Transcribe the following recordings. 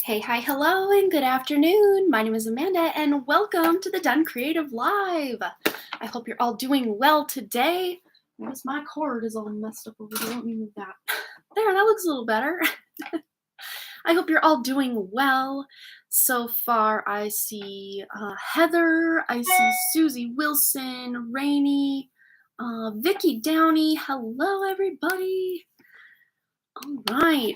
Hey, hi, hello, and good afternoon. My name is Amanda, and welcome to the Done Creative Live. I hope you're all doing well today. Notice my cord is all messed up over there. Let me move that. There, that looks a little better. I hope you're all doing well. So far, I see Heather, I see Susie Wilson, Rainey, Vicky Downey. Hello, everybody. All right.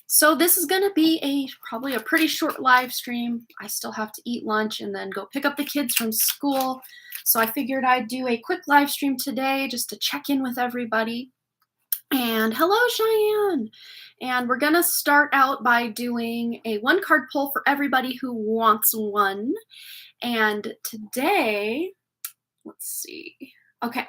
So this is going to be probably a pretty short live stream. I still have to eat lunch and then go pick up the kids from school. So I figured I'd do a quick live stream today just to check in with everybody. And hello, Cheyenne. And we're going to start out by doing a one card pull for everybody who wants one. And today, let's see. Okay.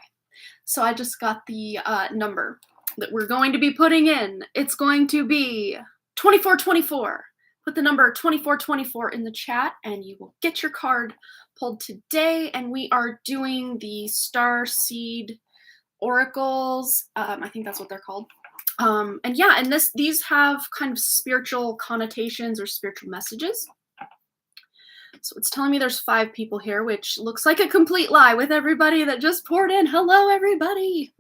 So I just got the number that we're going to be putting in. It's going to be 2424. Put the number 2424 in the chat and you will get your card pulled today. And we are doing the Star Seed Oracles. I think that's what they're called. And yeah, and these have kind of spiritual connotations or spiritual messages. So it's telling me there's 5 people here, which looks like a complete lie with everybody that just poured in. Hello, everybody.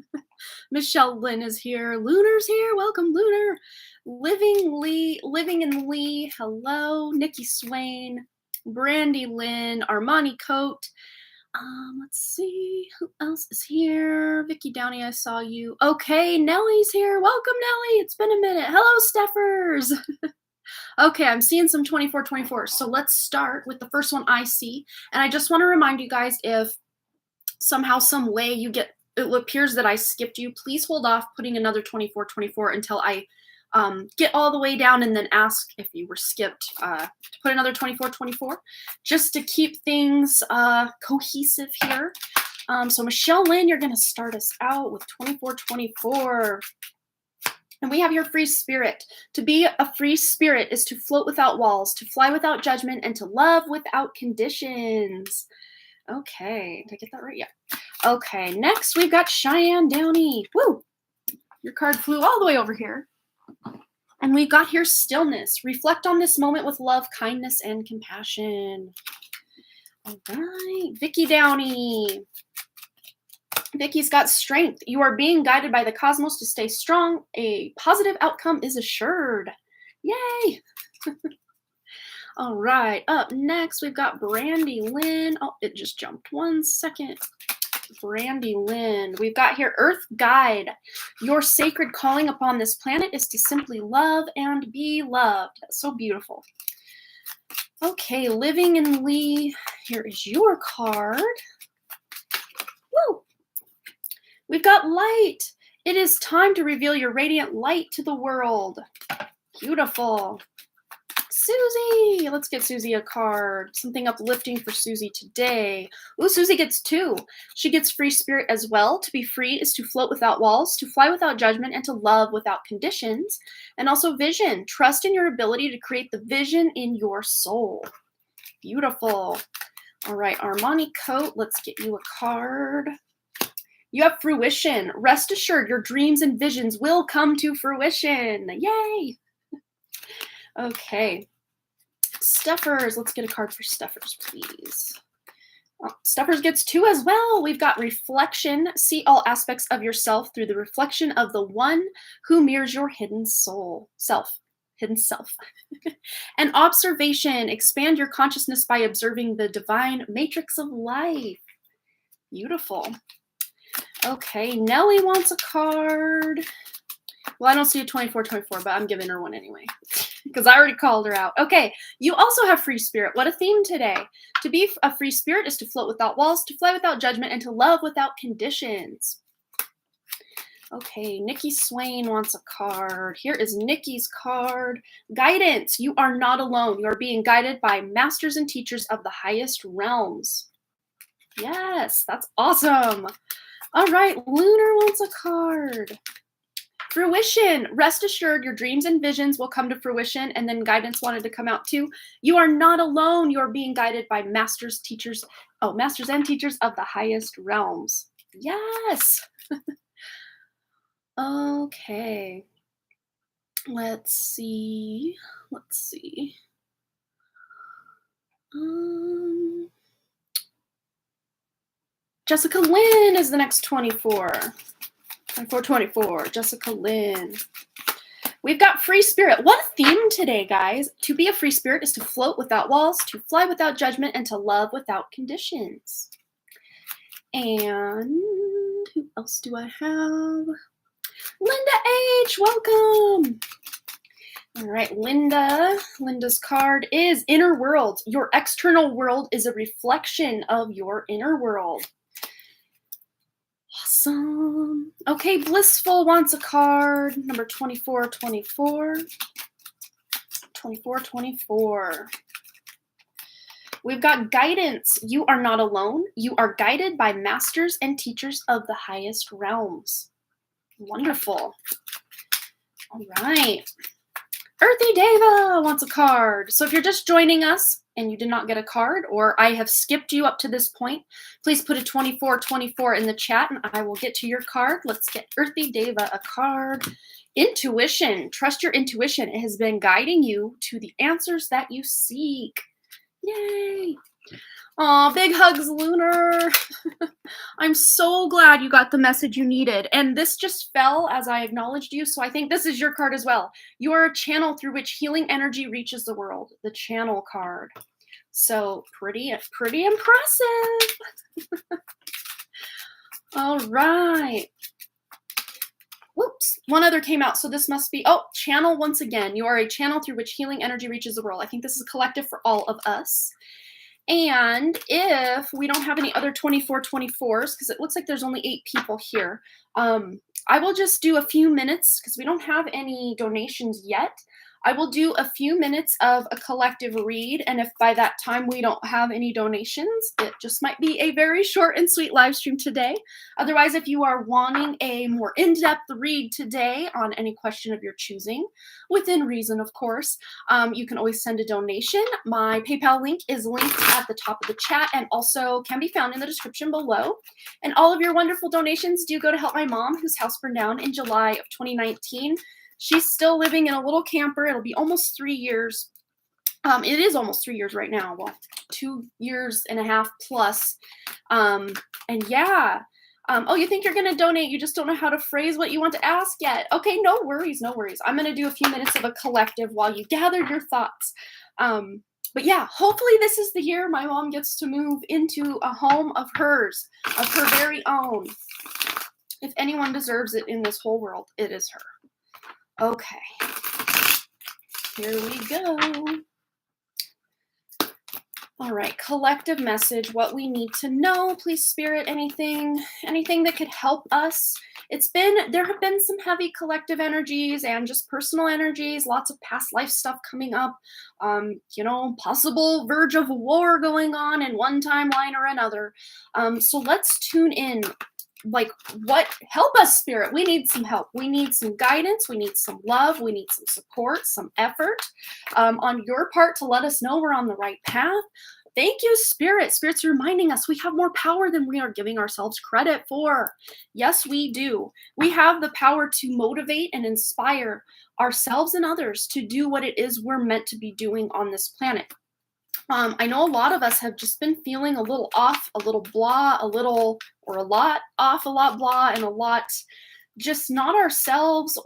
Michelle Lynn is here. Lunar's here. Welcome, Lunar. Living in Lee. Hello. Nikki Swain. Brandi Lynn. Armani Coat. Let's see. Who else is here? Vicky Downey, I saw you. Okay, Nellie's here. Welcome, Nellie. It's been a minute. Hello, Steffers. Okay, I'm seeing some 2424. So let's start with the first one I see. And I just want to remind you guys, if somehow, some way it appears that I skipped you, please hold off putting another 2424 until I get all the way down and then ask if you were skipped to put another 2424, just to keep things cohesive here. So Michelle Lynn, you're going to start us out with 2424. And we have your free spirit. To be a free spirit is to float without walls, to fly without judgment, and to love without conditions. Okay, did I get that right? Yeah. Okay, next we've got Cheyenne Downey. Woo! Your card flew all the way over here. And we've got here stillness. Reflect on this moment with love, kindness, and compassion. All right, Vicky Downey. Vicky's got strength. You are being guided by the cosmos to stay strong. A positive outcome is assured. Yay! All right, up next, we've got Brandi Lynn. Oh, it just jumped 1 second. Brandi Lynn. We've got here Earth Guide. Your sacred calling upon this planet is to simply love and be loved. That's so beautiful. Okay, Living in Lee. Here is your card. Woo! We've got light. It is time to reveal your radiant light to the world. Beautiful. Susie. Let's get Susie a card. Something uplifting for Susie today. Ooh, Susie gets 2. She gets free spirit as well. To be free is to float without walls, to fly without judgment, and to love without conditions. And also vision. Trust in your ability to create the vision in your soul. Beautiful. All right, Armani Coat. Let's get you a card. You have fruition. Rest assured, your dreams and visions will come to fruition. Yay! Okay. Steffers. Let's get a card for Steffers, please. Oh, Steffers gets 2 as well. We've got reflection. See all aspects of yourself through the reflection of the one who mirrors your hidden self. And observation. Expand your consciousness by observing the divine matrix of life. Beautiful. Okay, Nellie wants a card. Well, I don't see a 2424, but I'm giving her one anyway because I already called her out. Okay, you also have free spirit. What a theme today. To be a free spirit is to float without walls, to fly without judgment, and to love without conditions. Okay, Nikki Swain wants a card. Here is Nikki's card. Guidance. You are not alone. You are being guided by masters and teachers of the highest realms. Yes, that's awesome. All right, Lunar wants a card. Fruition. Rest assured, your dreams and visions will come to fruition. And then guidance wanted to come out too. You are not alone. You are being guided by masters and teachers of the highest realms. Yes. Okay. Let's see. Jessica Lynn is the next 24. 24. Jessica Lynn. We've got free spirit. What a theme today, guys. To be a free spirit is to float without walls, to fly without judgment, and to love without conditions. And who else do I have? Linda H, welcome. All right, Linda. Linda's card is Inner World. Your external world is a reflection of your inner world. Awesome. Okay, Blissful wants a card. Number 24. 24. We've got guidance. You are not alone. You are guided by masters and teachers of the highest realms. Wonderful. All right. Earthy Deva wants a card. So if you're just joining us and you did not get a card, or I have skipped you up to this point, please put a 24 in the chat and I will get to your card. Let's get Earthy Deva a card. Intuition. Trust your intuition. It has been guiding you to the answers that you seek. Yay. Aw, big hugs, Lunar. I'm so glad you got the message you needed. And this just fell as I acknowledged you, so I think this is your card as well. You are a channel through which healing energy reaches the world. The channel card. So pretty impressive. All right. Whoops, one other came out, so this must be, channel once again. You are a channel through which healing energy reaches the world. I think this is a collective for all of us. And if we don't have any other 24s, because it looks like there's only 8 people here, I will just do a few minutes, because we don't have any donations yet. I will do a few minutes of a collective read, and if by that time we don't have any donations, it just might be a very short and sweet live stream today. Otherwise, if you are wanting a more in-depth read today on any question of your choosing, within reason, of course, you can always send a donation. My PayPal link is linked at the top of the chat and also can be found in the description below. And all of your wonderful donations do go to help my mom, whose house burned down in July of 2019. She's still living in a little camper. It'll be almost 3 years. It is almost 3 years right now. Well, 2.5 years plus. And yeah. You think you're going to donate. You just don't know how to phrase what you want to ask yet. Okay, no worries. I'm going to do a few minutes of a collective while you gather your thoughts. But yeah, hopefully this is the year my mom gets to move into a home of hers, of her very own. If anyone deserves it in this whole world, it is her. Okay, here we go. All right, collective message, what we need to know. Please, Spirit, anything that could help us. There have been some heavy collective energies and just personal energies, lots of past life stuff coming up, possible verge of war going on in one timeline or another. So let's tune in. Help us, Spirit. We need some help. We need some guidance. We need some love. We need some support, some effort on your part to let us know we're on the right path. Thank you, Spirit. Spirit's reminding us we have more power than we are giving ourselves credit for. Yes, we do. We have the power to motivate and inspire ourselves and others to do what it is we're meant to be doing on this planet. I know a lot of us have just been feeling a little off, a little blah, a lot off, a lot blah, and a lot just not ourselves,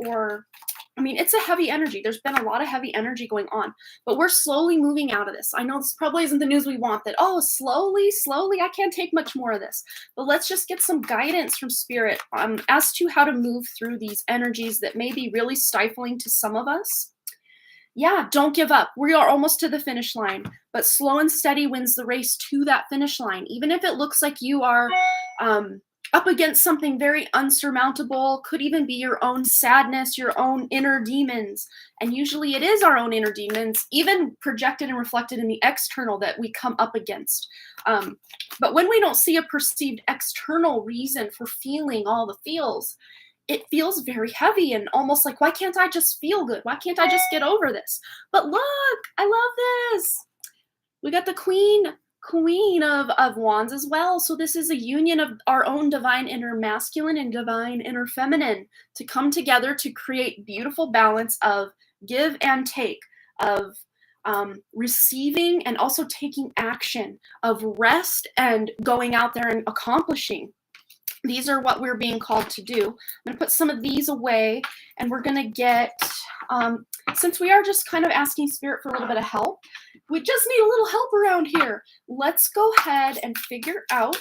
it's a heavy energy. There's been a lot of heavy energy going on, but we're slowly moving out of this. I know this probably isn't the news we want, that, slowly, I can't take much more of this, but let's just get some guidance from Spirit as to how to move through these energies that may be really stifling to some of us. Yeah, don't give up. We are almost to the finish line, but slow and steady wins the race to that finish line. Even if it looks like you are up against something very unsurmountable, could even be your own sadness, your own inner demons. And usually it is our own inner demons, even projected and reflected in the external, that we come up against. But when we don't see a perceived external reason for feeling all the feels, it feels very heavy and almost like, why can't I just feel good? Why can't I just get over this? But look, I love this. We got the Queen of Wands as well. So this is a union of our own divine inner masculine and divine inner feminine to come together to create beautiful balance of give and take, of receiving and also taking action, of rest and going out there and accomplishing. These are what we're being called to do. I'm going to put some of these away, and we're going to get, since we are just kind of asking Spirit for a little bit of help, we just need a little help around here. Let's go ahead and figure out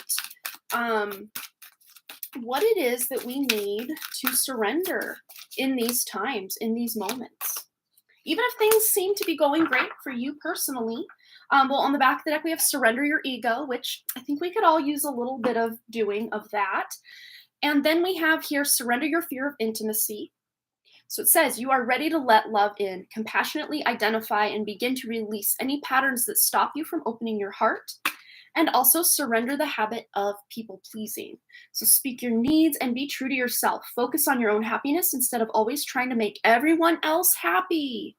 what it is that we need to surrender in these times, in these moments. Even if things seem to be going great for you personally, well, on the back of the deck, we have surrender your ego, which I think we could all use a little bit of doing of that. And then we have here, surrender your fear of intimacy. So it says, you are ready to let love in, compassionately identify and begin to release any patterns that stop you from opening your heart. And also surrender the habit of people pleasing. So speak your needs and be true to yourself. Focus on your own happiness instead of always trying to make everyone else happy.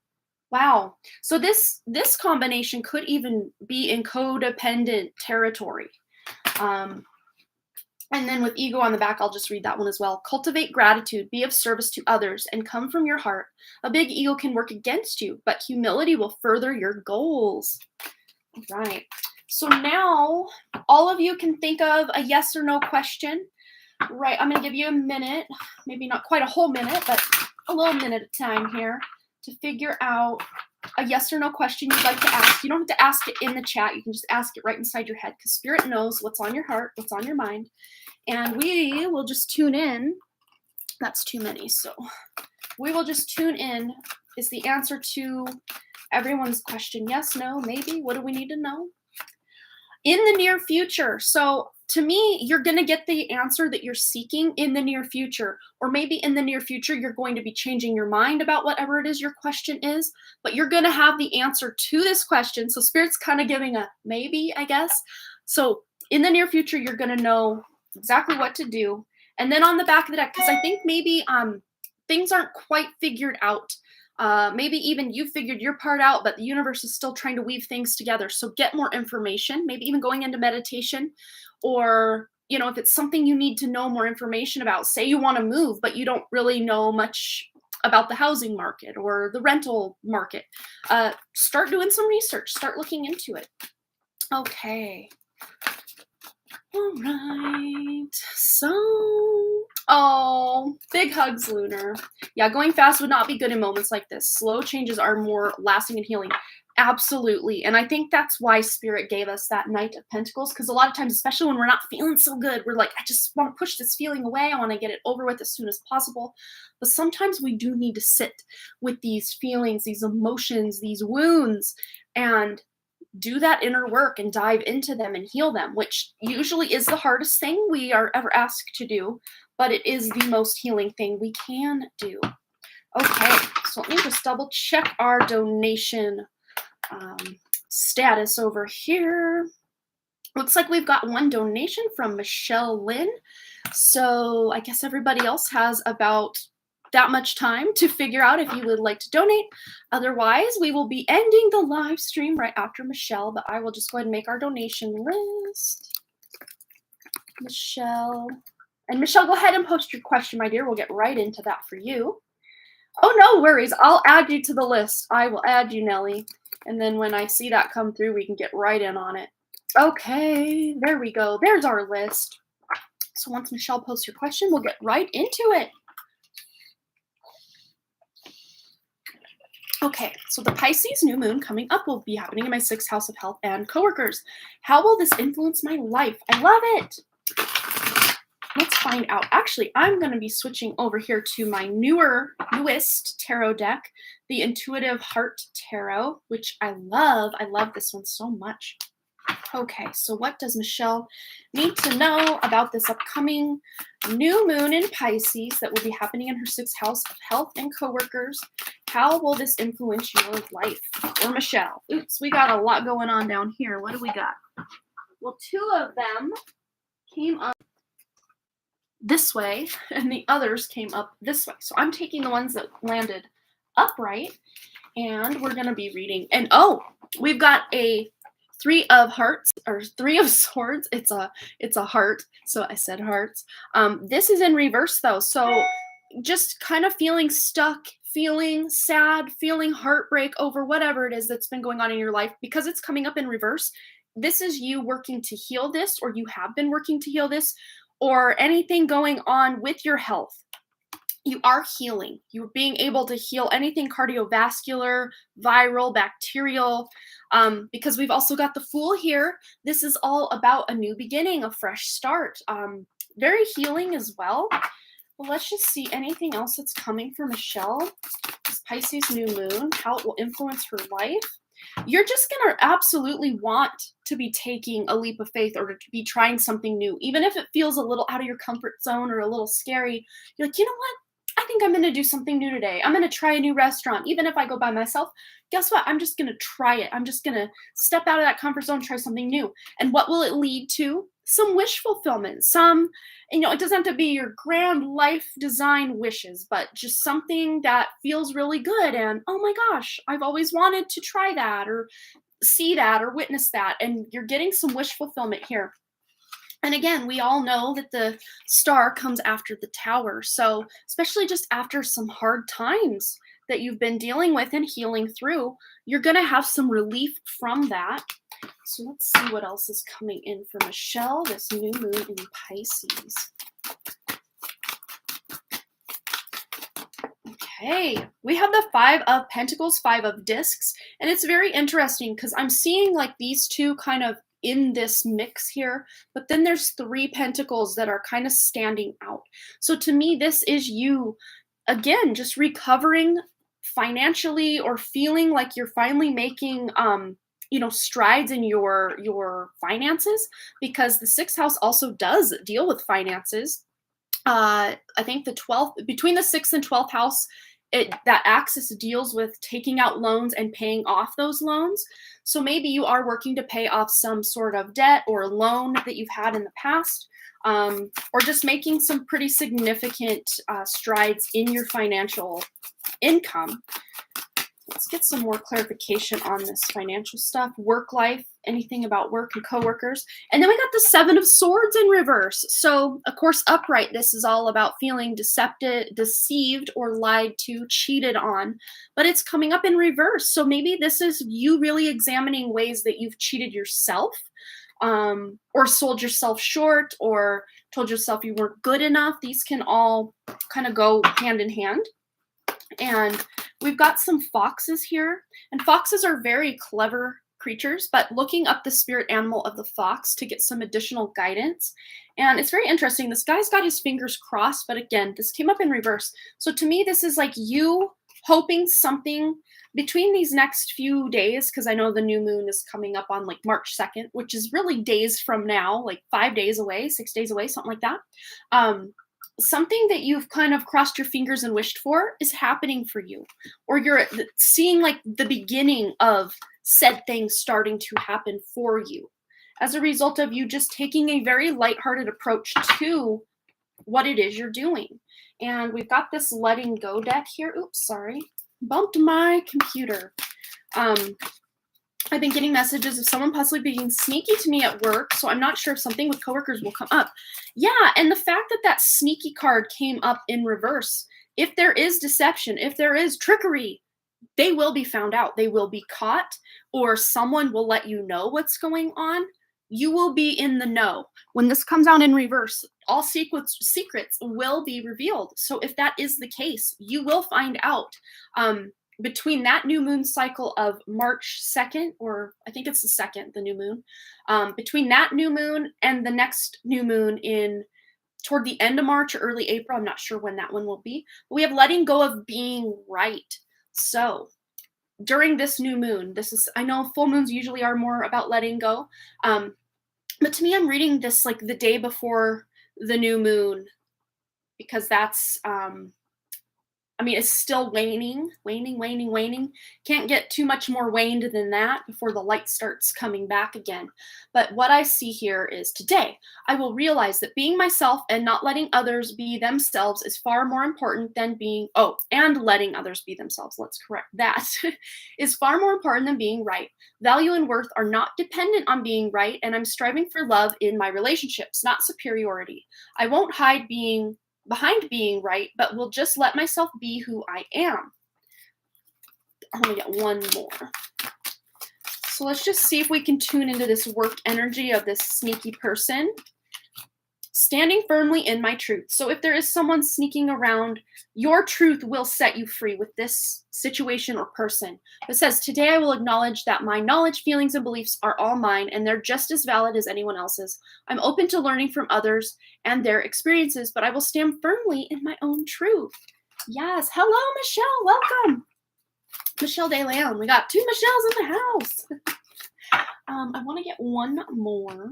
Wow. So this combination could even be in codependent territory. And then with ego on the back, I'll just read that one as well. Cultivate gratitude, be of service to others, and come from your heart. A big ego can work against you, but humility will further your goals. All right. So now all of you can think of a yes or no question. Right, I'm going to give you a minute, maybe not quite a whole minute, but a little minute of time here to figure out a yes or no question you'd like to ask. You don't have to ask it in the chat. You can just ask it right inside your head, because Spirit knows what's on your heart, what's on your mind. And we will just tune in. That's too many. So we will just tune in. Is the answer to everyone's question yes, no, maybe? What do we need to know? In the near future. So to me, you're going to get the answer that you're seeking in the near future. Or maybe in the near future, you're going to be changing your mind about whatever it is your question is. But you're going to have the answer to this question. So Spirit's kind of giving a maybe, I guess. So in the near future, you're going to know exactly what to do. And then on the back of the deck, because I think maybe things aren't quite figured out. Maybe even you figured your part out, but the universe is still trying to weave things together. So get more information, maybe even going into meditation, or, you know, if it's something you need to know more information about, say you want to move, but you don't really know much about the housing market or the rental market, start doing some research, start looking into it. Okay. All right. So, oh, big hugs, Lunar. Yeah, going fast would not be good in moments like this. Slow changes are more lasting and healing. Absolutely. And I think that's why Spirit gave us that Knight of Pentacles, because a lot of times, especially when we're not feeling so good, we're like, I just want to push this feeling away. I want to get it over with as soon as possible. But sometimes we do need to sit with these feelings, these emotions, these wounds, and do that inner work and dive into them and heal them, which usually is the hardest thing we are ever asked to do, but it is the most healing thing we can do. Okay, so let me just double check our donation status over here. Looks like we've got one donation from Michelle Lynn. So I guess everybody else has about that much time to figure out if you would like to donate. Otherwise, we will be ending the live stream right after Michelle, but I will just go ahead and make our donation list. Michelle. And Michelle, go ahead and post your question, my dear. We'll get right into that for you. Oh, no worries. I'll add you to the list. I will add you, Nellie. And then when I see that come through, we can get right in on it. Okay, there we go. There's our list. So once Michelle posts your question, we'll get right into it. Okay, so the Pisces New Moon coming up will be happening in my 6th house of health and coworkers. How will this influence my life? I love it. Let's find out. Actually, I'm going to be switching over here to my newest tarot deck, the Intuitive Heart Tarot, which I love. I love this one so much. Okay, so what does Michelle need to know about this upcoming new moon in Pisces that will be happening in her 6th house of health and coworkers? How will this influence your life? Or Michelle? Oops, we got a lot going on down here. What do we got? Well, 2 of them came up this way, and the others came up this way. So I'm taking the ones that landed upright, and we're going to be reading. And oh, we've got a 3 of hearts, or 3 of swords. It's a heart, so I said hearts. This is in reverse though, so just kind of feeling stuck, feeling sad, feeling heartbreak over whatever it is that's been going on in your life, because it's coming up in reverse, this is you working to heal this, or you have been working to heal this, or anything going on with your health. You are healing. You're being able to heal anything cardiovascular, viral, bacterial, because we've also got the Fool here. This is all about a new beginning, a fresh start. Very healing as well. Well, let's just see anything else that's coming for Michelle. This Pisces New Moon, how it will influence her life. You're just going to absolutely want to be taking a leap of faith, or to be trying something new. Even if it feels a little out of your comfort zone or a little scary, you're like, you know what? I think I'm going to do something new today. I'm going to try a new restaurant. Even if I go by myself, guess what? I'm just going to try it. I'm just going to step out of that comfort zone, try something new. And what will it lead to? Some wish fulfillment. Some, it doesn't have to be your grand life design wishes, but just something that feels really good. And oh my gosh, I've always wanted to try that, or see that, or witness that. And you're getting some wish fulfillment here. And again, we all know that the Star comes after the Tower. So especially just after some hard times that you've been dealing with and healing through, you're going to have some relief from that. So let's see what else is coming in for Michelle, this new moon in Pisces. Okay, we have the Five of Pentacles, Five of Discs, and it's very interesting because I'm seeing like these two kind of in this mix here, but then there's three pentacles that are kind of standing out. So to me, this is you, again, just recovering financially, or feeling like you're finally making strides in your finances, because the sixth house also does deal with finances. I think the 12th, between the 6th and 12th house, that axis deals with taking out loans and paying off those loans. So maybe you are working to pay off some sort of debt or loan that you've had in the past, or just making some pretty significant strides in your financial income. Let's get some more clarification on this financial stuff, work life, anything about work and coworkers. And then we got the Seven of Swords in reverse. So, of course, upright, this is all about feeling deceived or lied to, cheated on, but it's coming up in reverse. So maybe this is you really examining ways that you've cheated yourself, or sold yourself short, or told yourself you weren't good enough. These can all kind of go hand in hand. And we've got some foxes here, and foxes are very clever creatures, but looking up the spirit animal of the fox to get some additional guidance. And it's very interesting. This guy's got his fingers crossed, but again, this came up in reverse. So to me, this is like you hoping something between these next few days, because I know the new moon is coming up on like March 2nd, which is really days from now, like 5 days away, 6 days away, something like that. Something that you've kind of crossed your fingers and wished for is happening for you, or you're seeing like the beginning of said things starting to happen for you as a result of you just taking a very lighthearted approach to what it is you're doing. And we've got this letting go deck here. Oops, sorry, bumped my computer. I've been getting messages of someone possibly being sneaky to me at work, so I'm not sure if something with coworkers will come up. Yeah, and the fact that that sneaky card came up in reverse, if there is deception, if there is trickery, they will be found out. They will be caught, or someone will let you know what's going on. You will be in the know. When this comes out in reverse, all secrets will be revealed. So if that is the case, you will find out. Between that new moon cycle of March 2nd, or I think it's the 2nd, the new moon, between that new moon and the next new moon toward the end of March or early April, I'm not sure when that one will be, but we have letting go of being right. So during this new moon, I know full moons usually are more about letting go, but to me, I'm reading this like the day before the new moon, because that's, it's still waning. Can't get too much more waned than that before the light starts coming back again. But what I see here is today, I will realize that being myself and not letting others be themselves is far more important than and letting others be themselves. Let's correct that. Is far more important than being right. Value and worth are not dependent on being right, and I'm striving for love in my relationships, not superiority. I won't hide behind being right, but will just let myself be who I am. I'm going to get one more. So let's just see if we can tune into this work energy of this sneaky person. Standing firmly in my truth. So if there is someone sneaking around, your truth will set you free with this situation or person. It says, today I will acknowledge that my knowledge, feelings, and beliefs are all mine, and they're just as valid as anyone else's. I'm open to learning from others and their experiences, but I will stand firmly in my own truth. Yes. Hello, Michelle. Welcome. Michelle De Leon. We got 2 Michelles in the house. I want to get one more.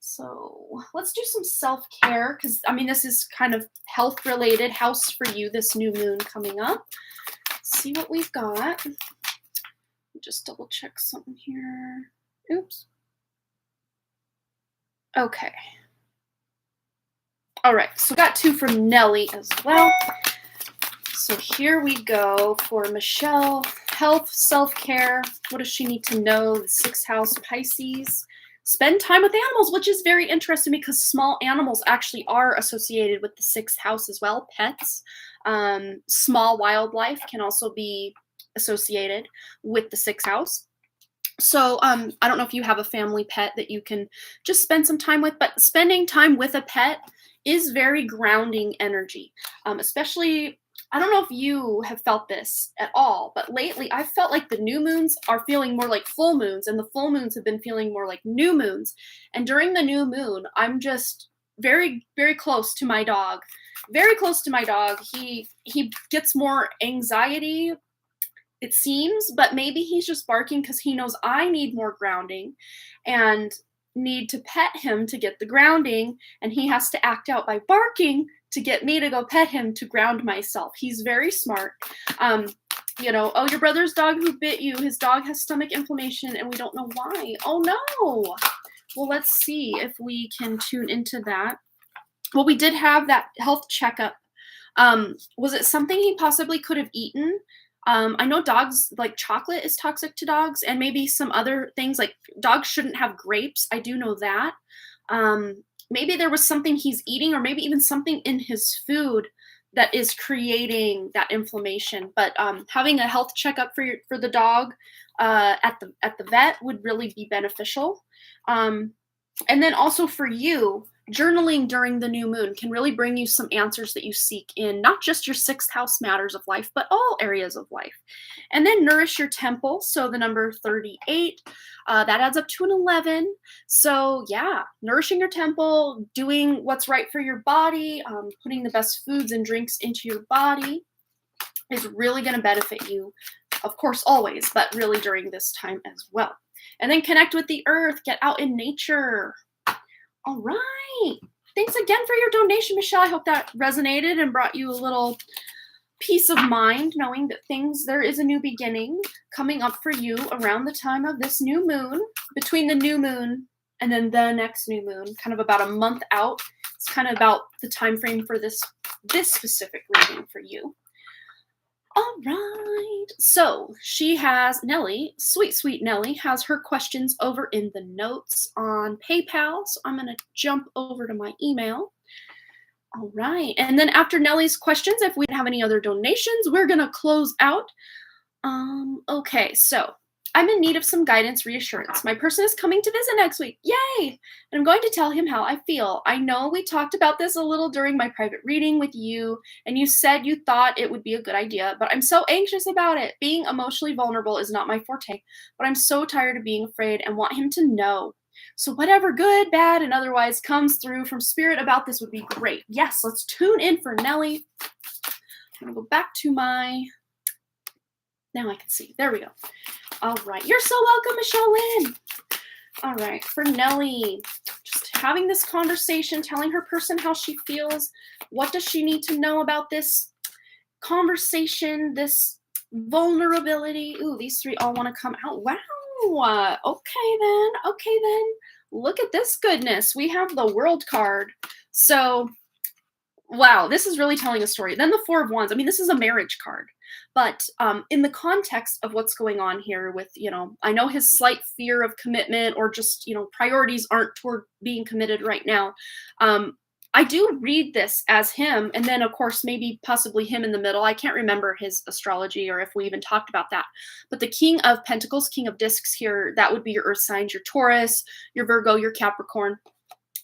So let's do some self-care because, I mean, this is kind of health-related house for you, this new moon coming up. Let's see what we've got. Just double check something here. Oops. Okay. All right, so we got 2 from Nellie as well. So here we go for Michelle. Health, self-care. What does she need to know? The 6th house, Pisces. Spend time with animals, which is very interesting because small animals actually are associated with the 6th house as well. Pets, small wildlife can also be associated with the 6th house. So I don't know if you have a family pet that you can just spend some time with, but spending time with a pet is very grounding energy, especially. I don't know if you have felt this at all, but lately I've felt like the new moons are feeling more like full moons and the full moons have been feeling more like new moons. And during the new moon, I'm just very, very close to my dog. Very close to my dog. He gets more anxiety, it seems, but maybe he's just barking because he knows I need more grounding and need to pet him to get the grounding, and he has to act out by barking to get me to go pet him to ground myself. He's very smart. You know, oh, your brother's dog who bit you, his dog has stomach inflammation and we don't know why. Oh no. Well, let's see if we can tune into that. Well, we did have that health checkup. Was it something he possibly could have eaten? I know dogs, like chocolate is toxic to dogs, and maybe some other things, like dogs shouldn't have grapes. I do know that. Maybe there was something he's eating, or maybe even something in his food that is creating that inflammation. But having a health checkup for the dog at the vet would really be beneficial. And then also for you, journaling during the new moon can really bring you some answers that you seek in not just your 6th house matters of life, but all areas of life. And then nourish your temple. So the number 38, that adds up to an 11. So yeah, nourishing your temple, doing what's right for your body, putting the best foods and drinks into your body is really going to benefit you, of course, always, but really during this time as well. And then connect with the earth, get out in nature. All right. Thanks again for your donation, Michelle. I hope that resonated and brought you a little peace of mind, knowing that there is a new beginning coming up for you around the time of this new moon, between the new moon and then the next new moon, kind of about a month out. It's kind of about the time frame for this specific reading for you. All right. So she has, Nellie, sweet Nellie, has her questions over in the notes on PayPal. So I'm going to jump over to my email. All right. And then after Nellie's questions, if we have any other donations, we're going to close out. Okay. So I'm in need of some guidance, reassurance. My person is coming to visit next week. Yay! And I'm going to tell him how I feel. I know we talked about this a little during my private reading with you, and you said you thought it would be a good idea, but I'm so anxious about it. Being emotionally vulnerable is not my forte, but I'm so tired of being afraid and want him to know. So whatever good, bad, and otherwise comes through from spirit about this would be great. Yes, let's tune in for Nellie. I'm going to go back to my... Now I can see. There we go. All right. You're so welcome, Michelle Lynn. All right. For Nellie, just having this conversation, telling her person how she feels. What does she need to know about this conversation, this vulnerability? Ooh, these 3 all want to come out. Wow. Okay, then. Look at this goodness. We have the World card. So, wow, this is really telling a story. Then the 4 of Wands. I mean, this is a marriage card. But in the context of what's going on here with, I know his slight fear of commitment or just, priorities aren't toward being committed right now. I do read this as him, and then of course maybe possibly him in the middle. I can't remember his astrology or if we even talked about that. But the King of Pentacles, King of Discs here, that would be your earth signs, your Taurus, your Virgo, your Capricorn.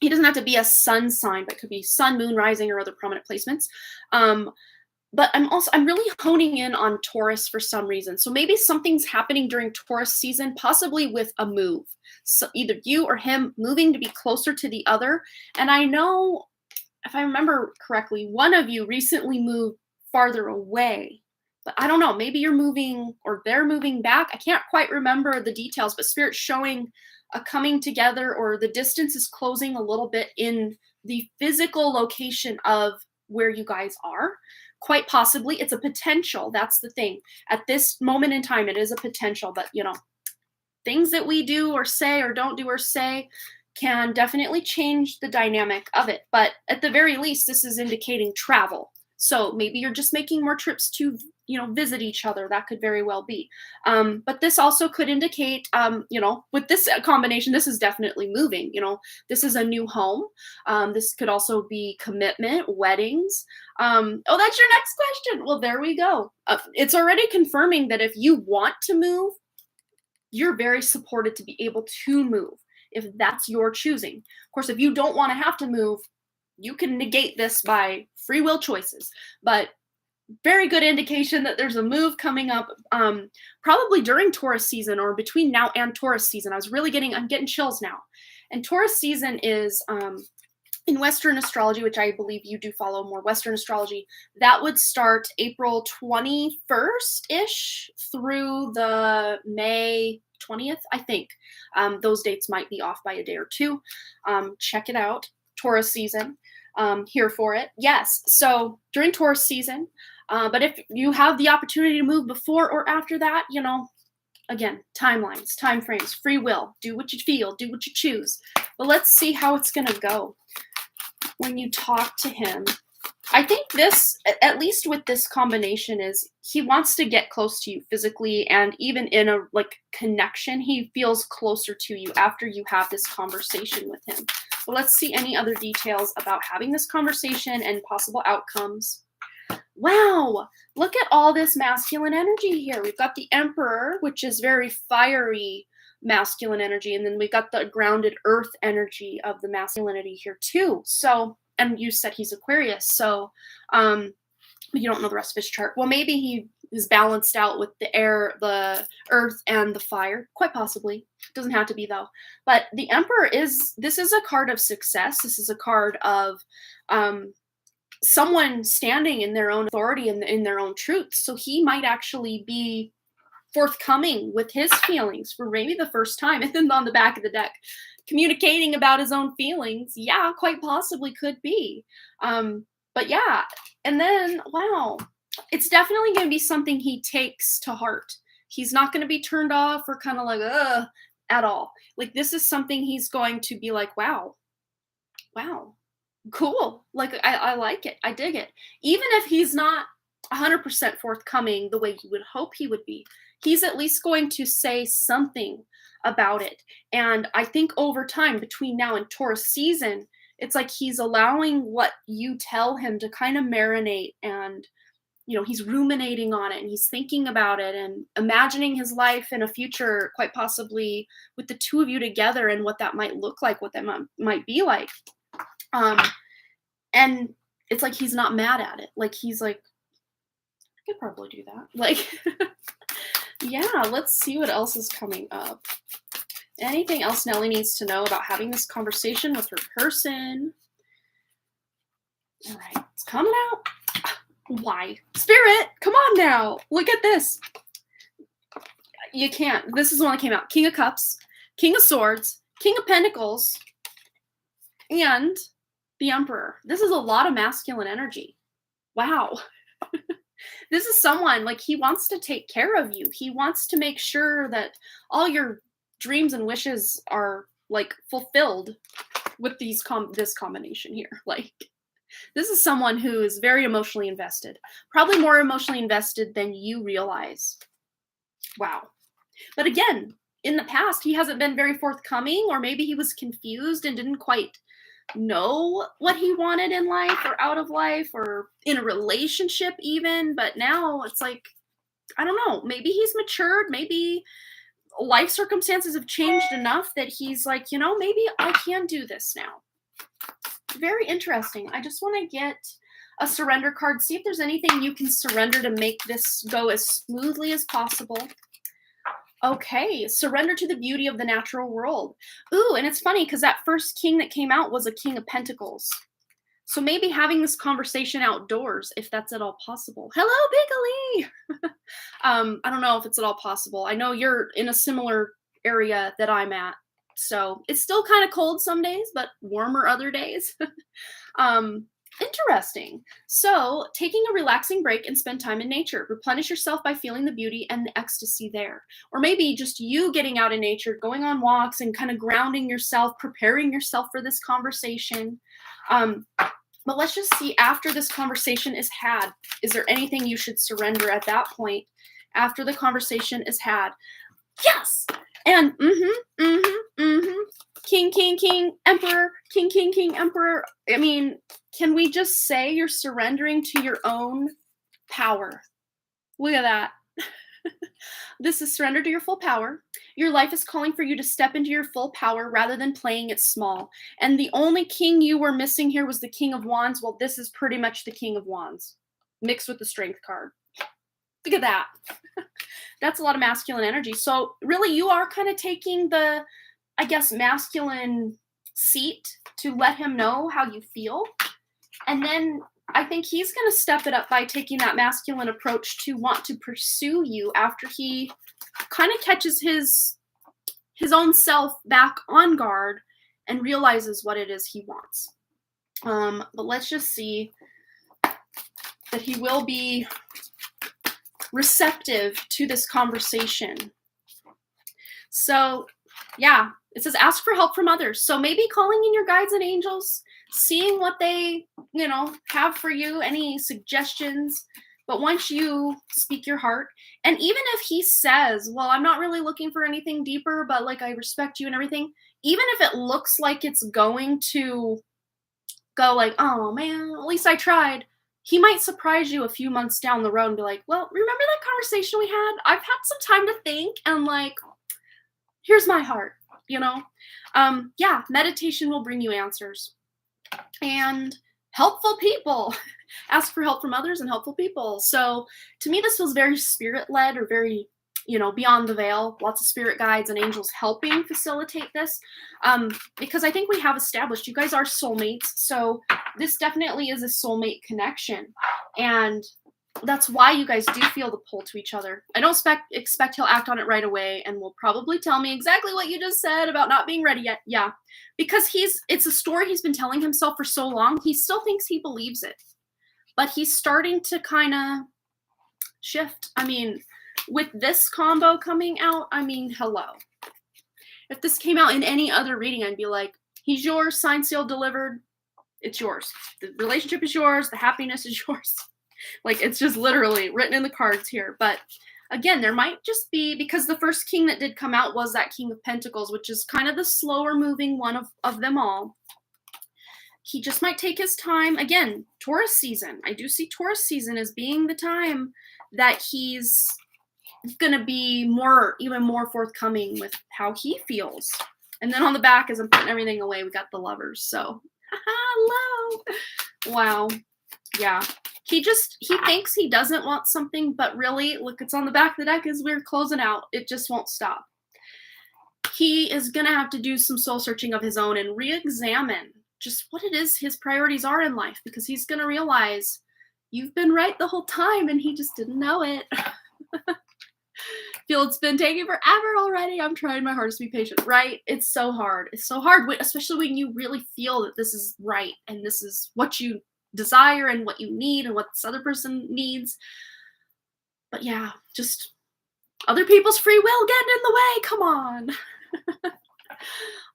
He doesn't have to be a sun sign, but it could be sun, moon, rising, or other prominent placements. But I'm really honing in on Taurus for some reason. So maybe something's happening during Taurus season, possibly with a move. So either you or him moving to be closer to the other. And I know, if I remember correctly, one of you recently moved farther away. But I don't know, maybe you're moving or they're moving back. I can't quite remember the details, but Spirit's showing a coming together, or the distance is closing a little bit in the physical location of where you guys are. Quite possibly, it's a potential. That's the thing. At this moment in time, it is a potential, but you know, things that we do or say or don't do or say can definitely change the dynamic of it. But at the very least, this is indicating travel. So maybe you're just making more trips to, you know, visit each other. That could very well be. But this also could indicate, you know, with this combination, this is definitely moving. You know, this is a new home. This could also be commitment, weddings. Oh, that's your next question. Well, there we go. It's already confirming that if you want to move, you're very supported to be able to move if that's your choosing. Of course, if you don't want to have to move, you can negate this by free will choices. But very good indication that there's a move coming up, probably during Taurus season or between now and Taurus season. I'm getting chills now. And Taurus season is in Western astrology, which I believe you do follow more Western astrology, that would start April 21st-ish through the May 20th, I think. Those dates might be off by a day or two. Check it out. Taurus season. Here for it. Yes. So during Taurus season, but if you have the opportunity to move before or after that, you know, again, timelines, time frames, free will, do what you feel, do what you choose. But let's see how it's going to go when you talk to him. I think this, at least with this combination, is he wants to get close to you physically, and even in a like connection, he feels closer to you after you have this conversation with him. But let's see any other details about having this conversation and possible outcomes. Wow, look at all this masculine energy here. We've got the Emperor, which is very fiery masculine energy, and then we got the grounded earth energy of the masculinity here too. So, and you said he's Aquarius, so you don't know the rest of his chart. Well, maybe he is balanced out with the air, the earth, and the fire. Quite possibly. Doesn't have to be though. But the Emperor this is a card of success. This is a card of someone standing in their own authority and in their own truth. So he might actually be forthcoming with his feelings for maybe the first time. And then on the back of the deck, communicating about his own feelings. Yeah, quite possibly could be. But yeah, and then, wow, it's definitely going to be something he takes to heart. He's not going to be turned off or kind of like, at all. Like, this is something he's going to be like, wow, cool. Like, I like it. I dig it. Even if he's not 100% forthcoming the way you would hope he would be, he's at least going to say something about it. And I think over time, between now and Taurus season, it's like he's allowing what you tell him to kind of marinate, and you know, he's ruminating on it and he's thinking about it and imagining his life in a future, quite possibly with the two of you together and what that might look like, what that might be like. And it's like he's not mad at it. Like, he's like, I could probably do that. Like, yeah, let's see what else is coming up. Anything else Nellie needs to know about having this conversation with her person? All right, it's coming out. Why? Spirit, come on now. Look at this. You can't. This is the one that came out. King of Cups, King of Swords, King of Pentacles, and the Emperor. This is a lot of masculine energy. Wow. This is someone, like, he wants to take care of you. He wants to make sure that all your dreams and wishes are, like, fulfilled with this combination here. Like, this is someone who is very emotionally invested. Probably more emotionally invested than you realize. Wow. But again, in the past, he hasn't been very forthcoming, or maybe he was confused and didn't quite know what he wanted in life or out of life or in a relationship even, but now it's like, I don't know, maybe he's matured, maybe life circumstances have changed enough that he's like, maybe I can do this now. Very interesting. I just want to get a surrender card, see if there's anything you can surrender to make this go as smoothly as possible. Okay, surrender to the beauty of the natural world. Ooh, and it's funny because that first king that came out was a king of pentacles. So maybe having this conversation outdoors, if that's at all possible. Hello, Bigally! I don't know if it's at all possible. I know you're in a similar area that I'm at. So it's still kind of cold some days, but warmer other days. Interesting. So taking a relaxing break and spend time in nature. Replenish yourself by feeling the beauty and the ecstasy there. Or maybe just you getting out in nature, going on walks and kind of grounding yourself, preparing yourself for this conversation. But let's just see, after this conversation is had, is there anything you should surrender at that point after the conversation is had? Yes! And king, king, king, emperor, king, king, king, emperor. I mean, can we just say you're surrendering to your own power? Look at that. This is surrender to your full power. Your life is calling for you to step into your full power rather than playing it small. And the only king you were missing here was the King of Wands. Well, this is pretty much the King of Wands mixed with the Strength card. Look at that. That's a lot of masculine energy. So really you are kind of taking the, I guess, masculine seat to let him know how you feel. And then I think he's going to step it up by taking that masculine approach to want to pursue you after he kind of catches his own self back on guard and realizes what it is he wants. But let's just see that he will be receptive to this conversation. So yeah, it says ask for help from others. So maybe calling in your guides and angels, seeing what they, have for you, any suggestions. But once you speak your heart, and even if he says, well, I'm not really looking for anything deeper, but like I respect you and everything, even if it looks like it's going to go like, oh man, at least I tried, he might surprise you a few months down the road and be like, well, remember that conversation we had? I've had some time to think and like, here's my heart, Yeah, meditation will bring you answers. And helpful people. Ask for help from others and helpful people. So to me, this feels very spirit-led or very, beyond the veil. Lots of spirit guides and angels helping facilitate this. Because I think we have established you guys are soulmates. So this definitely is a soulmate connection. And that's why you guys do feel the pull to each other. I don't expect he'll act on it right away and will probably tell me exactly what you just said about not being ready yet. Yeah, because it's a story he's been telling himself for so long. He still thinks he believes it, but he's starting to kind of shift. I mean, with this combo coming out, hello. If this came out in any other reading, I'd be like, he's yours, signed, sealed, delivered. It's yours. The relationship is yours. The happiness is yours. Like, it's just literally written in the cards here. But again, there might just be, because the first king that did come out was that King of Pentacles, which is kind of the slower moving one of them all. He just might take his time. Again, Taurus season. I do see Taurus season as being the time that he's going to be even more forthcoming with how he feels. And then on the back, as I'm putting everything away, we got the Lovers. So, hello. Wow. Yeah. He thinks he doesn't want something, but really, look, it's on the back of the deck as we're closing out. It just won't stop. He is going to have to do some soul searching of his own and re-examine just what it is his priorities are in life, because he's going to realize you've been right the whole time and he just didn't know it. Feel it's been taking forever already. I'm trying my hardest to be patient, right? It's so hard. It's so hard, especially when you really feel that this is right and this is what you desire and what you need and what this other person needs. But yeah, just other people's free will getting in the way. Come on.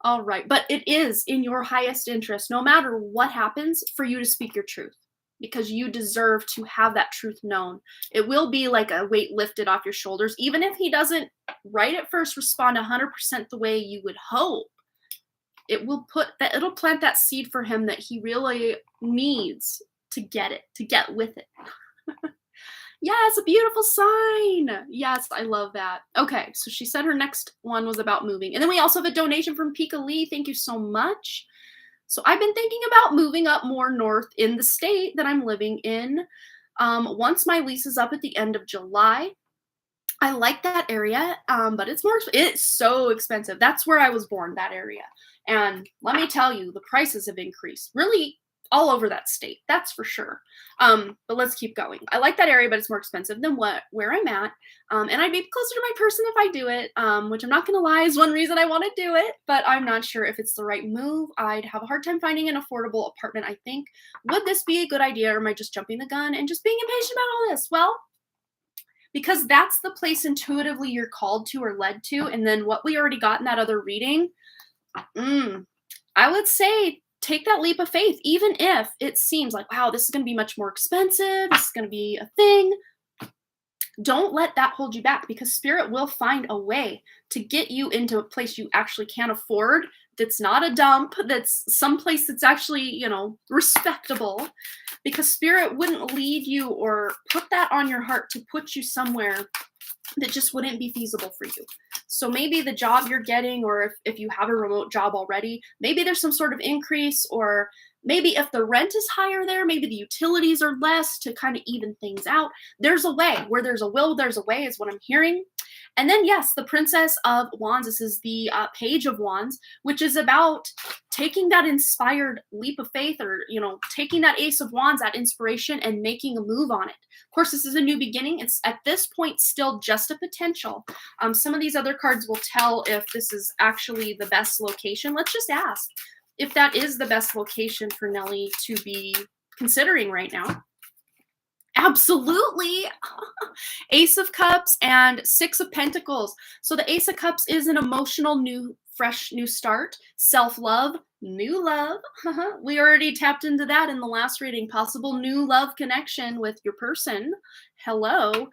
All right. But it is in your highest interest, no matter what happens, for you to speak your truth, because you deserve to have that truth known. It will be like a weight lifted off your shoulders, even if he doesn't right at first respond 100% the way you would hope. it'll plant that seed for him that he really needs to get with it. Yes, a beautiful sign. Yes, I love that. Okay, so she said her next one was about moving. And then we also have a donation from Pika Lee. Thank you so much. So I've been thinking about moving up more north in the state that I'm living in. Once my lease is up at the end of July, I like that area, but it's so expensive. That's where I was born, that area. And let me tell you, the prices have increased really all over that state. That's for sure. But let's keep going. I like that area, but it's more expensive than where I'm at. And I'd be closer to my person if I do it, which I'm not going to lie is one reason I want to do it, but I'm not sure if it's the right move. I'd have a hard time finding an affordable apartment, I think. Would this be a good idea, or am I just jumping the gun and just being impatient about all this? Well, because that's the place intuitively you're called to or led to. And then what we already got in that other reading, I would say take that leap of faith, even if it seems like, wow, this is going to be much more expensive. This is going to be a thing. Don't let that hold you back, because Spirit will find a way to get you into a place you actually can afford, that's not a dump, that's someplace that's actually, respectable, because Spirit wouldn't lead you or put that on your heart to put you somewhere that just wouldn't be feasible for you. So maybe the job you're getting, or if you have a remote job already, maybe there's some sort of increase, or maybe if the rent is higher there, maybe the utilities are less to kind of even things out. There's a way. Where there's a will, there's a way, is what I'm hearing. And then, yes, the Princess of Wands. This is the Page of Wands, which is about taking that inspired leap of faith, or, taking that Ace of Wands, that inspiration, and making a move on it. Of course, this is a new beginning. It's at this point still just a potential. Some of these other cards will tell if this is actually the best location. Let's just ask if that is the best location for Nelly to be considering right now. Absolutely. Ace of Cups and Six of Pentacles. So the Ace of Cups is an emotional, fresh new start, self-love, new love. We already tapped into that in the last reading. Possible new love connection with your person. Hello.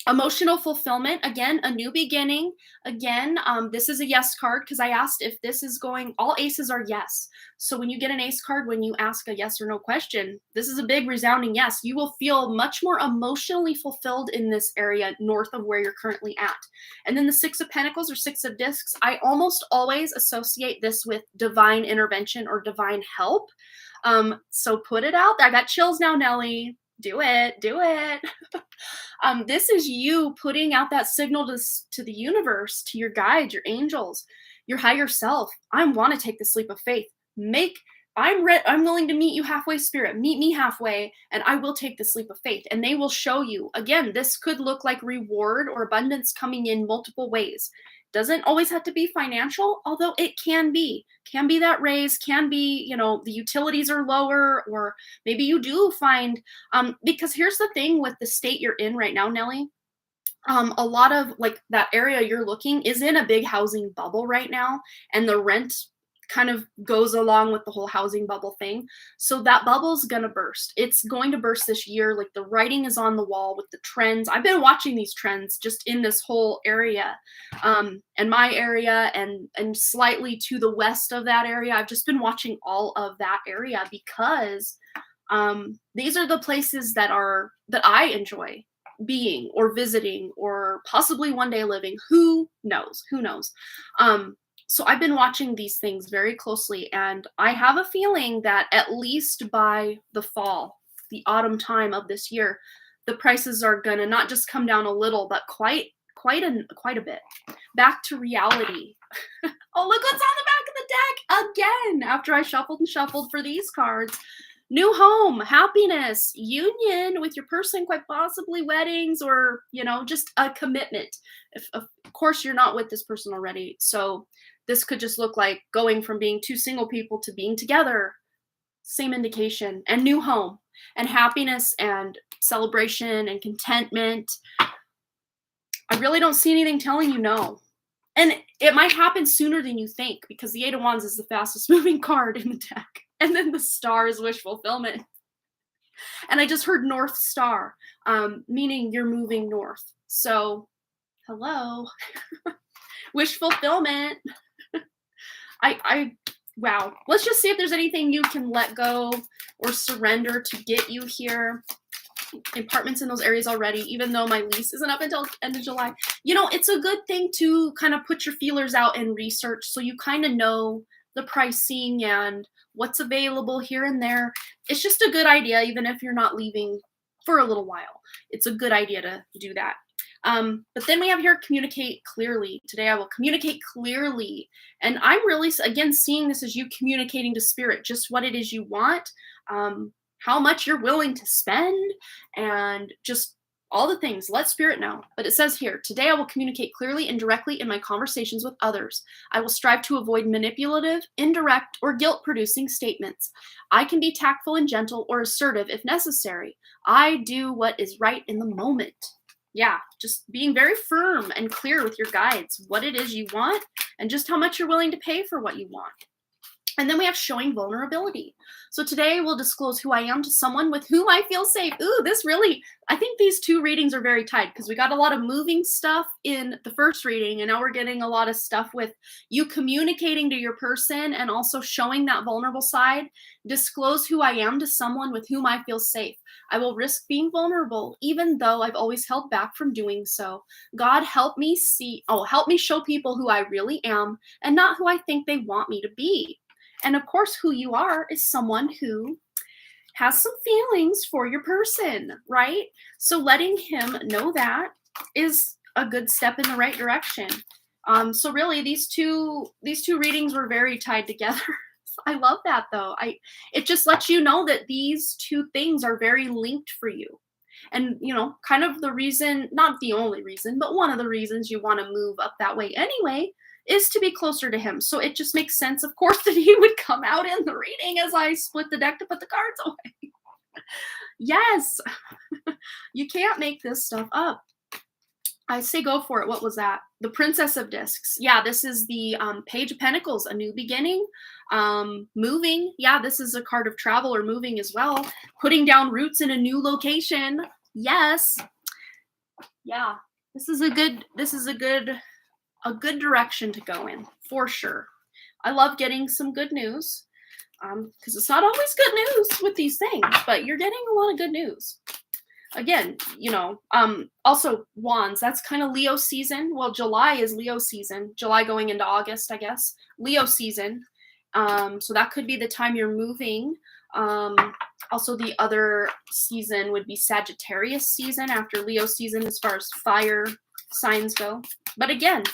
Emotional fulfillment, again, a new beginning. Again, this is a yes card, because I asked if this is going, all aces are yes. So when you get an ace card, when you ask a yes or no question, this is a big resounding yes. You will feel much more emotionally fulfilled in this area north of where you're currently at. And then the Six of Pentacles, or Six of Discs, I almost always associate this with divine intervention or divine help. So put it out there. I got chills now, Nelly. Do it. This is you putting out that signal to the universe, to your guides, your angels, your higher self. I want to take this leap of faith. I'm willing to meet you halfway, Spirit. Meet me halfway, and I will take this leap of faith. And they will show you. Again, this could look like reward or abundance coming in multiple ways. Doesn't always have to be financial, although it can be. Can be that raise, can be, the utilities are lower, or maybe you do find, because here's the thing with the state you're in right now, Nelly. A lot of that area you're looking is in a big housing bubble right now, and the rent kind of goes along with the whole housing bubble thing. So that bubble's gonna burst. It's going to burst this year. Like, the writing is on the wall with the trends. I've been watching these trends just in this whole area, and my area, and slightly to the west of that area. I've just been watching all of that area, because these are the places that I enjoy being or visiting, or possibly one day living. Who knows? So I've been watching these things very closely, and I have a feeling that at least by the fall, the autumn time of this year, the prices are gonna not just come down a little, but quite a bit. Back to reality. Oh, look what's on the back of the deck again, after I shuffled and shuffled for these cards. New home, happiness, union with your person, quite possibly weddings, or, just a commitment. Of course, you're not with this person already. So this could just look like going from being two single people to being together. Same indication. And new home, and happiness, and celebration, and contentment. I really don't see anything telling you no. And it might happen sooner than you think, because the Eight of Wands is the fastest moving card in the deck. And then the Star is wish fulfillment. And I just heard North Star, meaning you're moving north. So, hello. Wish fulfillment. Wow. Let's just see if there's anything you can let go or surrender to get you here. Apartments in those areas already, even though my lease isn't up until end of July. You know, it's a good thing to kind of put your feelers out and research so you kind of know the pricing and what's available here and there. It's just a good idea, even if you're not leaving for a little while. It's a good idea to do that. But then we have here communicate clearly. Today I will communicate clearly. And I'm really, again, seeing this as you communicating to spirit just what it is you want, how much you're willing to spend, and just all the things. Let spirit know. But it says here, today I will communicate clearly and directly in my conversations with others. I will strive to avoid manipulative, indirect, or guilt-producing statements. I can be tactful and gentle or assertive if necessary. I do what is right in the moment. Yeah, just being very firm and clear with your guides, what it is you want, and just how much you're willing to pay for what you want. And then we have showing vulnerability. So today we'll disclose who I am to someone with whom I feel safe. Ooh, this really, I think these two readings are very tied because we got a lot of moving stuff in the first reading, and now we're getting a lot of stuff with you communicating to your person and also showing that vulnerable side. Disclose who I am to someone with whom I feel safe. I will risk being vulnerable, even though I've always held back from doing so. God, help me show people who I really am and not who I think they want me to be. And of course, who you are is someone who has some feelings for your person, right? So letting him know that is a good step in the right direction. So really, these two readings were very tied together. I love that though. It just lets you know that these two things are very linked for you. And, you know, kind of the reason, not the only reason, but one of the reasons you want to move up that way anyway is to be closer to him. So it just makes sense, of course, that he would come out in the reading as I split the deck to put the cards away. Yes, you can't make this stuff up. I say go for it. What was that? The Princess of Discs. Yeah, this is the Page of Pentacles, a new beginning. Moving. Yeah, this is a card of travel or moving as well. Putting down roots in a new location. Yes. Yeah, this is a good direction to go in, for sure. I love getting some good news because it's not always good news with these things, but you're getting a lot of good news. Again, you know, also wands, that's kind of Leo season. Well, July is Leo season. July going into August, I guess. Leo season. So that could be the time you're moving. Also, the other season would be Sagittarius season after Leo season as far as fire signs go. But again,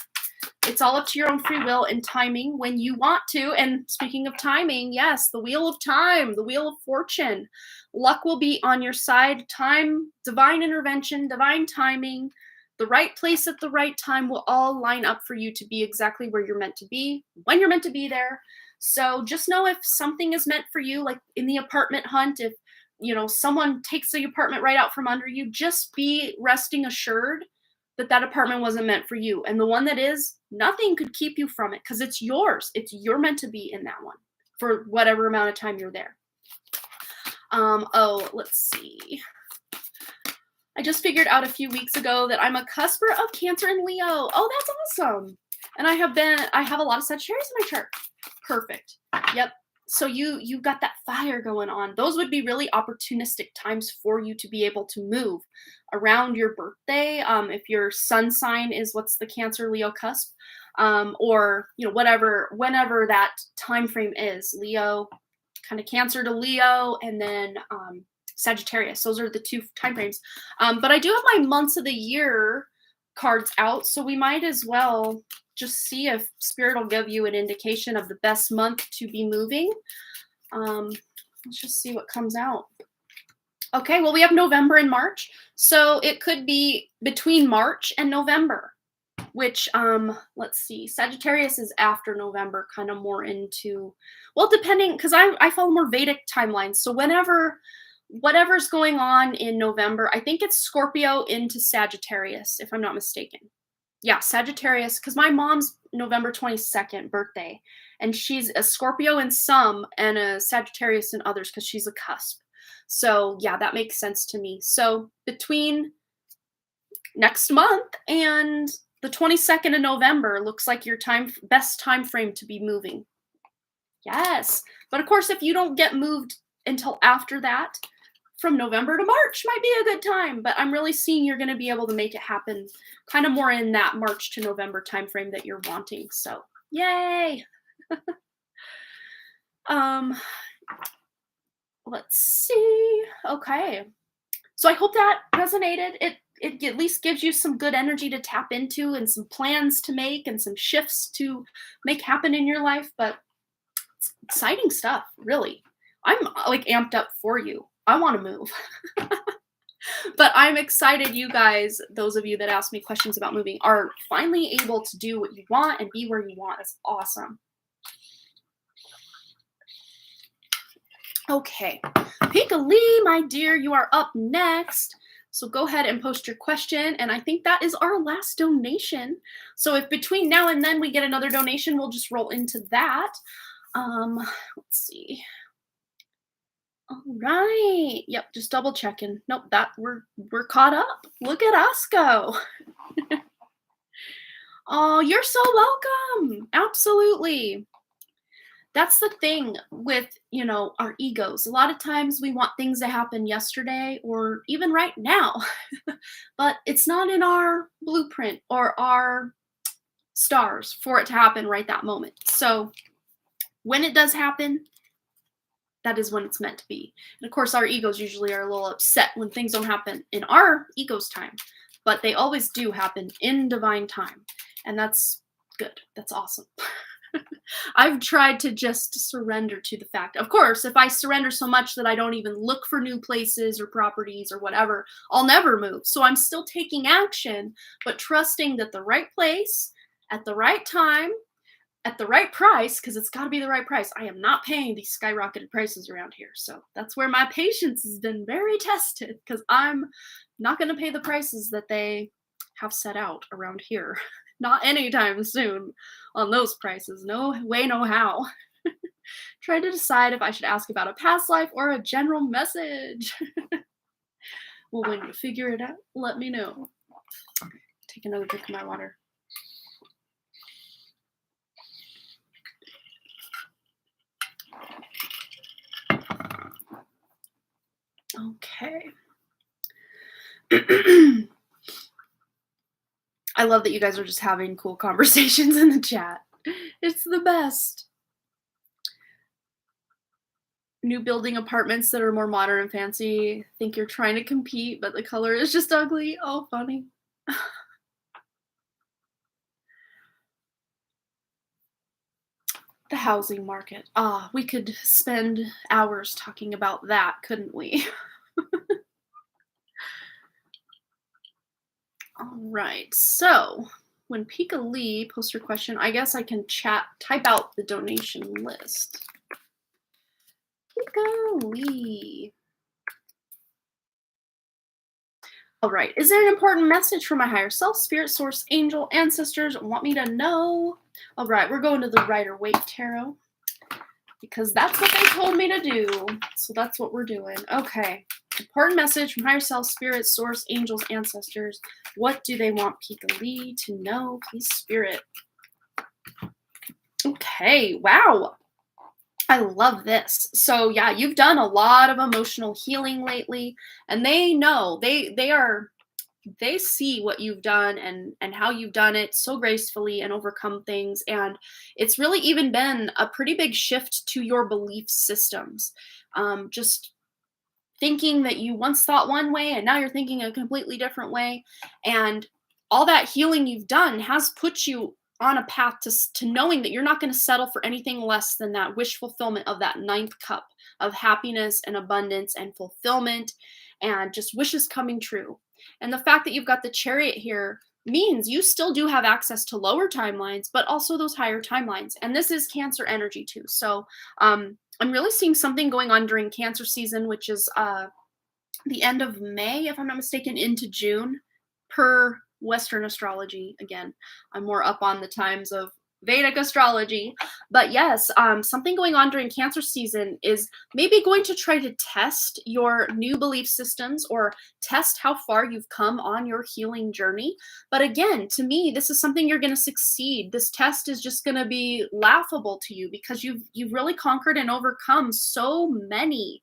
it's all up to your own free will and timing when you want to. And speaking of timing, yes, the wheel of time, the wheel of fortune. Luck will be on your side. Time, divine intervention, divine timing, the right place at the right time will all line up for you to be exactly where you're meant to be, when you're meant to be there. So just know if something is meant for you, like in the apartment hunt, if, you know, someone takes the apartment right out from under you, just be resting assured that that apartment wasn't meant for you. And the one that is, nothing could keep you from it because it's yours. You're meant to be in that one for whatever amount of time you're there. Let's see. I just figured out a few weeks ago that I'm a cusper of Cancer and Leo. Oh, that's awesome. And I have a lot of Sagittarius in my chart. Perfect. Yep. So you got that fire going on. Those would be really opportunistic times for you to be able to move around your birthday. If your sun sign is what's the Cancer Leo cusp, or you know, whenever that time frame is, Leo, kind of Cancer to Leo, and then Sagittarius. Those are the two time frames. But I do have my months of the year cards out, so we might as well just see if Spirit will give you an indication of the best month to be moving. Let's just see what comes out. Okay, well, we have November and March, so it could be between March and November, which, let's see, Sagittarius is after November, kind of more into, well, depending, because I follow more Vedic timelines, so whatever's going on in November, I think it's Scorpio into Sagittarius, if I'm not mistaken. Yeah, Sagittarius, because my mom's November 22nd birthday, and she's a Scorpio in some and a Sagittarius in others because she's a cusp. So yeah, that makes sense to me. So between next month and the 22nd of November looks like your best time frame to be moving. Yes. But of course, if you don't get moved until after that, from November to March might be a good time. But I'm really seeing you're going to be able to make it happen kind of more in that March to November timeframe that you're wanting. So, yay. Let's see. Okay. So I hope that resonated. It at least gives you some good energy to tap into and some plans to make and some shifts to make happen in your life. But it's exciting stuff, really. I'm like amped up for you. I want to move. But I'm excited you guys, those of you that ask me questions about moving, are finally able to do what you want and be where you want. It's awesome. Okay, Pika Lee, my dear, you are up next. So go ahead and post your question. And I think that is our last donation. So if between now and then we get another donation, we'll just roll into that. Let's see. All right. Yep, just double checking. Nope, that we're caught up. Look at us go. Oh, you're so welcome. Absolutely. That's the thing with, our egos. A lot of times we want things to happen yesterday or even right now, but it's not in our blueprint or our stars for it to happen right that moment. So when it does happen, that is when it's meant to be. And of course, our egos usually are a little upset when things don't happen in our ego's time, but they always do happen in divine time. And that's good. That's awesome. I've tried to just surrender to the fact. Of course, if I surrender so much that I don't even look for new places or properties or whatever, I'll never move. So I'm still taking action, but trusting that the right place, at the right time, at the right price, because it's got to be the right price. I am not paying these skyrocketed prices around here. So that's where my patience has been very tested, because I'm not going to pay the prices that they have set out around here. Not anytime soon on those prices. No way, no how. Try to decide if I should ask about a past life or a general message. Well, when you figure it out, let me know. Take another drink of my water. Okay. I love that you guys are just having cool conversations in the chat. It's the best. New building apartments that are more modern and fancy. Think you're trying to compete, but the color is just ugly. Oh, funny. The housing market. We could spend hours talking about that, couldn't we? All right, so when Pika Lee posts her question, I guess I can type out the donation list. Pika Lee. All right, is there an important message from my higher self, spirit, source, angel, ancestors want me to know? All right, we're going to the Rider-Waite Tarot because that's what they told me to do. So that's what we're doing. Okay. Important message from higher self, spirit, source, angels, ancestors. What do they want Pika Lee to know? Please, spirit. Okay. Wow. I love this. So yeah, you've done a lot of emotional healing lately, and they know they see what you've done and how you've done it so gracefully and overcome things. And it's really even been a pretty big shift to your belief systems. Just thinking that you once thought one way and now you're thinking a completely different way. And all that healing you've done has put you on a path to knowing that you're not going to settle for anything less than that wish fulfillment of that ninth cup of happiness and abundance and fulfillment and just wishes coming true. And the fact that you've got the Chariot here means you still do have access to lower timelines, but also those higher timelines. And this is Cancer energy too. So I'm really seeing something going on during Cancer season, which is the end of May, if I'm not mistaken, into June per Western astrology. Again, I'm more up on the times of Vedic astrology. But yes, something going on during Cancer season is maybe going to try to test your new belief systems or test how far you've come on your healing journey. But again, to me, this is something you're going to succeed. This test is just going to be laughable to you because you've really conquered and overcome so many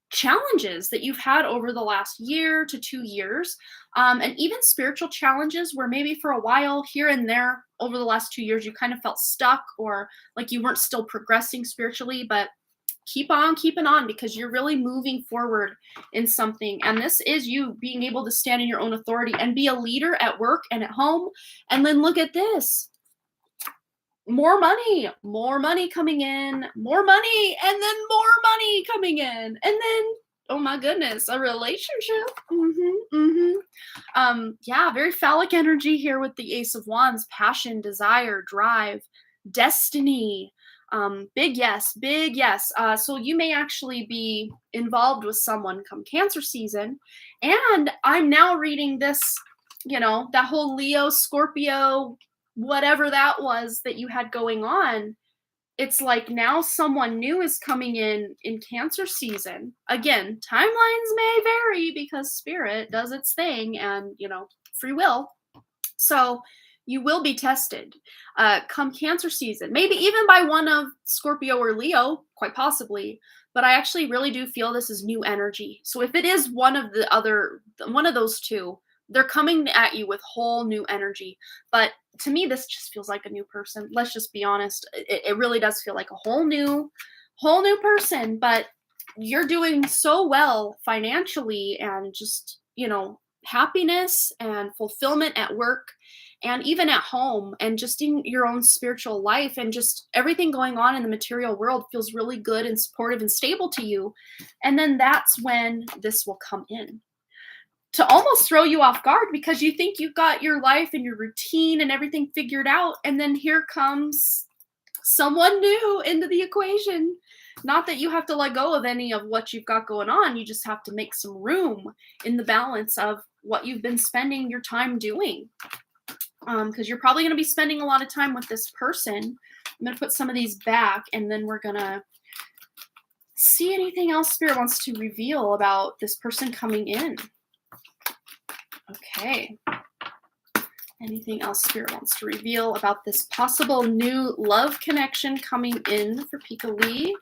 challenges that you've had over the last year to 2 years, and even spiritual challenges where maybe for a while here and there over the last 2 years you kind of felt stuck or like you weren't still progressing spiritually. But keep on keeping on because you're really moving forward in something, and this is you being able to stand in your own authority and be a leader at work and at home. And then look at this, more money coming in, more money, and then more money coming in, and then, oh my goodness, a relationship. Yeah, very phallic energy here with the Ace of Wands. Passion, desire, drive, destiny. Big yes, big yes. So you may actually be involved with someone come Cancer season, and I'm now reading this, that whole Leo, Scorpio, whatever that was that you had going on. It's like now someone new is coming in Cancer season. Again, timelines may vary because spirit does its thing and, free will. So you will be tested come Cancer season, maybe even by one of Scorpio or Leo, quite possibly. But I actually really do feel this is new energy. So if it is one of those two, they're coming at you with whole new energy. But to me, this just feels like a new person. Let's just be honest. It really does feel like a whole new person. But you're doing so well financially and just, happiness and fulfillment at work and even at home and just in your own spiritual life, and just everything going on in the material world feels really good and supportive and stable to you. And then that's when this will come in to almost throw you off guard because you think you've got your life and your routine and everything figured out. And then here comes someone new into the equation. Not that you have to let go of any of what you've got going on. You just have to make some room in the balance of what you've been spending your time doing. Because you're probably going to be spending a lot of time with this person. I'm going to put some of these back, and then we're going to see anything else Spirit wants to reveal about this person coming in. Okay. Anything else Spirit wants to reveal about this possible new love connection coming in for Pika Lee?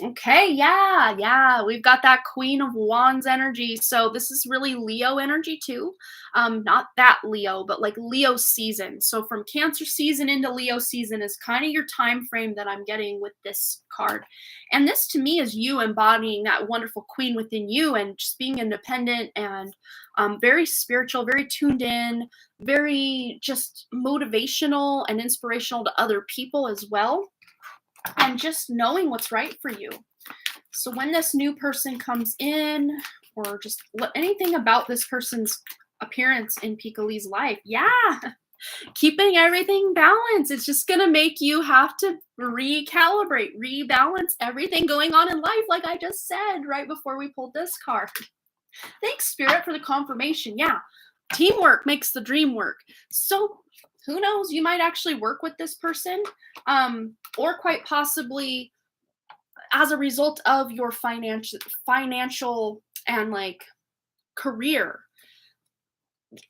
Okay, yeah. We've got that Queen of Wands energy. So this is really Leo energy too. Not that Leo, but like Leo season. So from Cancer season into Leo season is kind of your time frame that I'm getting with this card. And this to me is you embodying that wonderful queen within you and just being independent and very spiritual, very tuned in, very just motivational and inspirational to other people as well. And just knowing what's right for you. So when this new person comes in, or just anything about this person's appearance in Pika Lee's life, keeping everything balanced. It's just going to make you have to recalibrate, rebalance everything going on in life, like I just said right before we pulled this card. Thanks, Spirit, for the confirmation. Yeah, teamwork makes the dream work. So who knows, you might actually work with this person, or quite possibly as a result of your financial and like career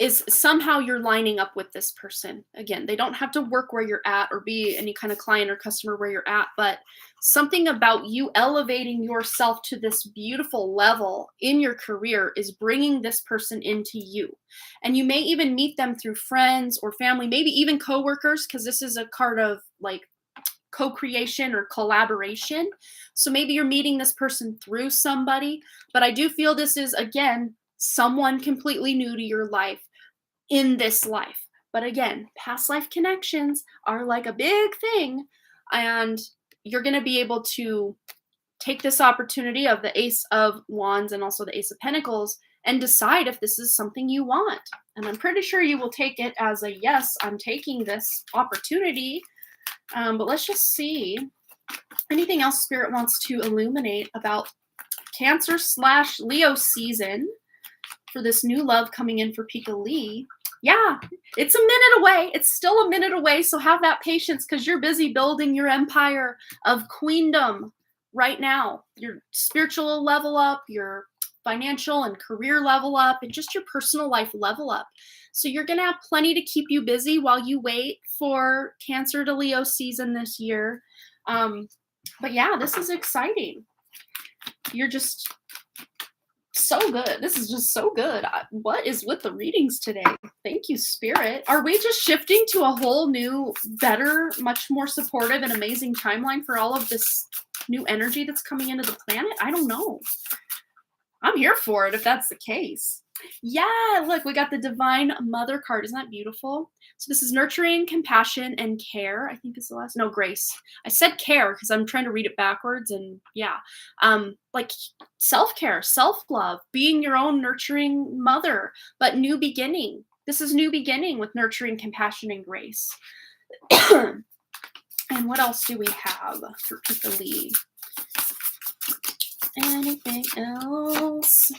is somehow you're lining up with this person. Again, they don't have to work where you're at or be any kind of client or customer where you're at, but something about you elevating yourself to this beautiful level in your career is bringing this person into you. And you may even meet them through friends or family, maybe even coworkers, because this is a card of like co-creation or collaboration. So maybe you're meeting this person through somebody, but I do feel this is, again, someone completely new to your life in this life. But again, past life connections are like a big thing, and you're going to be able to take this opportunity of the Ace of Wands and also the Ace of Pentacles and decide if this is something you want. And I'm pretty sure you will take it as a yes, I'm taking this opportunity. But let's just see anything else Spirit wants to illuminate about Cancer/Leo season for this new love coming in for Pika Lee. Yeah, it's a minute away. It's still a minute away. So have that patience because you're busy building your empire of queendom right now. Your spiritual level up, your financial and career level up, and just your personal life level up. So you're going to have plenty to keep you busy while you wait for Cancer to Leo season this year. But yeah, this is exciting. You're just so good. This is just so good. What is with the readings today? Thank you, Spirit. Are we just shifting to a whole new, better, much more supportive and amazing timeline for all of this new energy that's coming into the planet? I don't know. I'm here for it if that's the case. Yeah, look, we got the Divine Mother card. Isn't that beautiful? So this is nurturing, compassion, and care. I think is the last. No, grace. I said care because I'm trying to read it backwards, and yeah, like self-care, self-love, being your own nurturing mother, but new beginning. This is new beginning with nurturing, compassion, and grace. And what else do we have for Kikali? Anything else?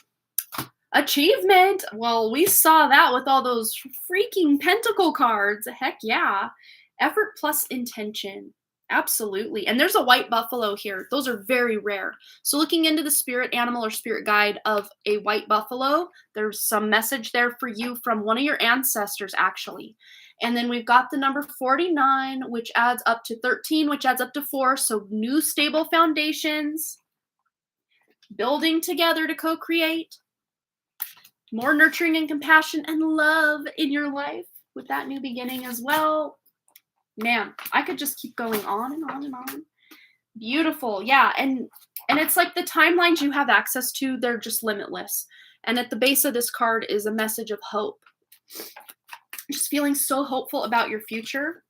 Achievement. Well, we saw that with all those freaking pentacle cards. Heck yeah. Effort plus intention. Absolutely. And there's a white buffalo here. Those are very rare. So looking into the spirit animal or spirit guide of a white buffalo, there's some message there for you from one of your ancestors, actually. And then we've got the number 49, which adds up to 13, which adds up to 4. So new stable foundations, building together to co-create, more nurturing and compassion and love in your life with that new beginning as well. Man, I could just keep going on and on and on. Beautiful. Yeah, and it's like the timelines you have access to, they're just limitless. And at the base of this card is a message of hope. Just feeling so hopeful about your future.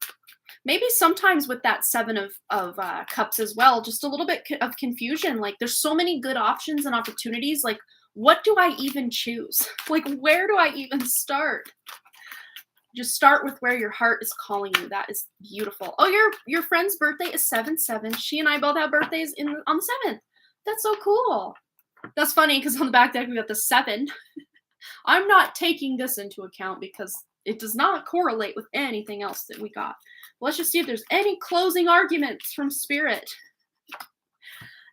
Maybe sometimes with that 7 of cups as well, just a little bit of confusion. Like there's so many good options and opportunities. Like, what do I even choose? Like, where do I even start? Just start with where your heart is calling you. That is beautiful. Oh, your friend's birthday is 7/7. She and I both have birthdays on the 7th. That's so cool. That's funny because on the back deck we got the 7. I'm not taking this into account because it does not correlate with anything else that we got. Let's just see if there's any closing arguments from Spirit.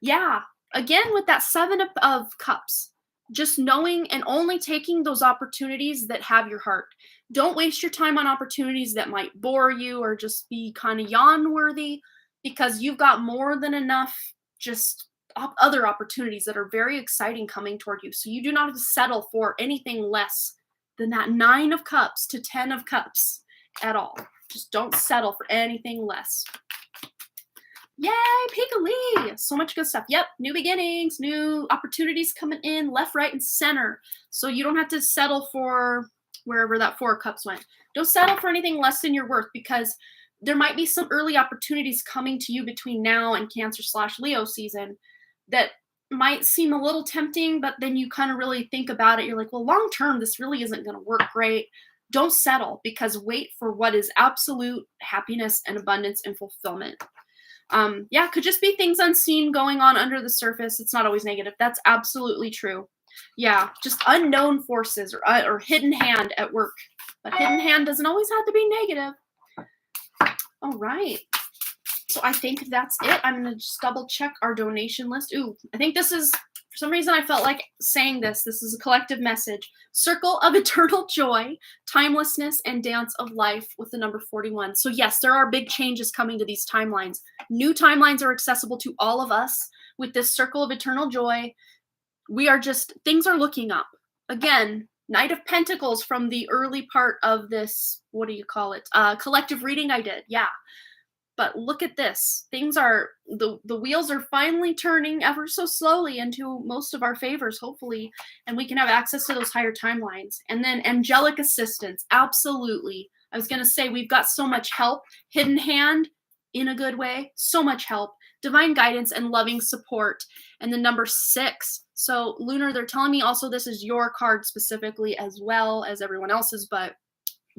Yeah, again with that 7 of cups. Just knowing and only taking those opportunities that have your heart. Don't waste your time on opportunities that might bore you or just be kind of yawn worthy, because you've got more than enough just other opportunities that are very exciting coming toward you. So you do not have to settle for anything less than that 9 of cups to 10 of cups at all. Just don't settle for anything less. Yay, Pikali! So much good stuff. Yep, new beginnings, new opportunities coming in left, right, and center. So you don't have to settle for wherever that 4 of cups went. Don't settle for anything less than your worth, because there might be some early opportunities coming to you between now and Cancer/Leo season that might seem a little tempting, but then you kind of really think about it. You're like, well, long term, this really isn't going to work great. Don't settle, because wait for what is absolute happiness and abundance and fulfillment. Yeah, could just be things unseen going on under the surface. It's not always negative. That's absolutely true. Yeah, just unknown forces or hidden hand at work. But hidden hand doesn't always have to be negative. All right. So I think that's it. I'm going to just double check our donation list. Ooh, I think this is, for some reason I felt like saying this. This is a collective message. Circle of eternal joy, timelessness, and dance of life with the number 41. So yes, there are big changes coming to these timelines. New timelines are accessible to all of us with this circle of eternal joy. We are just, things are looking up. Again, Knight of Pentacles from the early part of this, what do you call it? Collective reading I did, yeah. But look at this. Things are, the wheels are finally turning ever so slowly into most of our favors, hopefully, and we can have access to those higher timelines. And then angelic assistance, absolutely. I was going to say, we've got so much help, hidden hand in a good way, so much help, divine guidance and loving support. And then number 6. So Lunar, they're telling me also this is your card specifically as well as everyone else's, but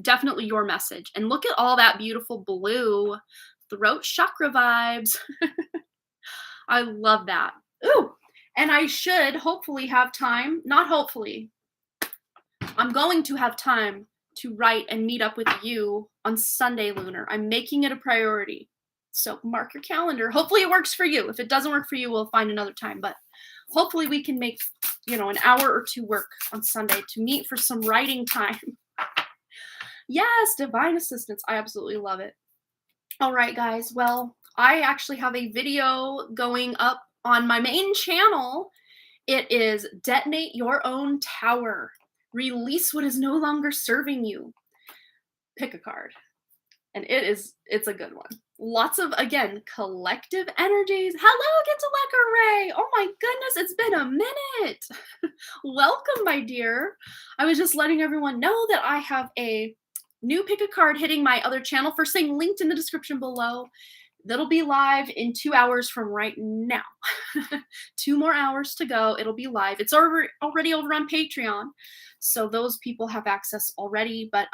definitely your message. And look at all that beautiful blue. Throat chakra vibes. I love that. Ooh, and I should hopefully have time, not hopefully, I'm going to have time to write and meet up with you on Sunday, Lunar. I'm making it a priority. So mark your calendar. Hopefully it works for you. If it doesn't work for you, we'll find another time. But hopefully we can make, an hour or two work on Sunday to meet for some writing time. Yes, divine assistance. I absolutely love it. All right, guys. Well, I actually have a video going up on my main channel. It is Detonate Your Own Tower. Release what is no longer serving you. Pick a card. And it's a good one. Lots of, again, collective energies. Hello, Get to Ray. Oh my goodness, it's been a minute. Welcome, my dear. I was just letting everyone know that I have a new pick a card hitting my other channel. First thing linked in the description below. That'll be live in 2 hours from right now. 2 more hours to go. It'll be live. It's already over on Patreon. So those people have access already. But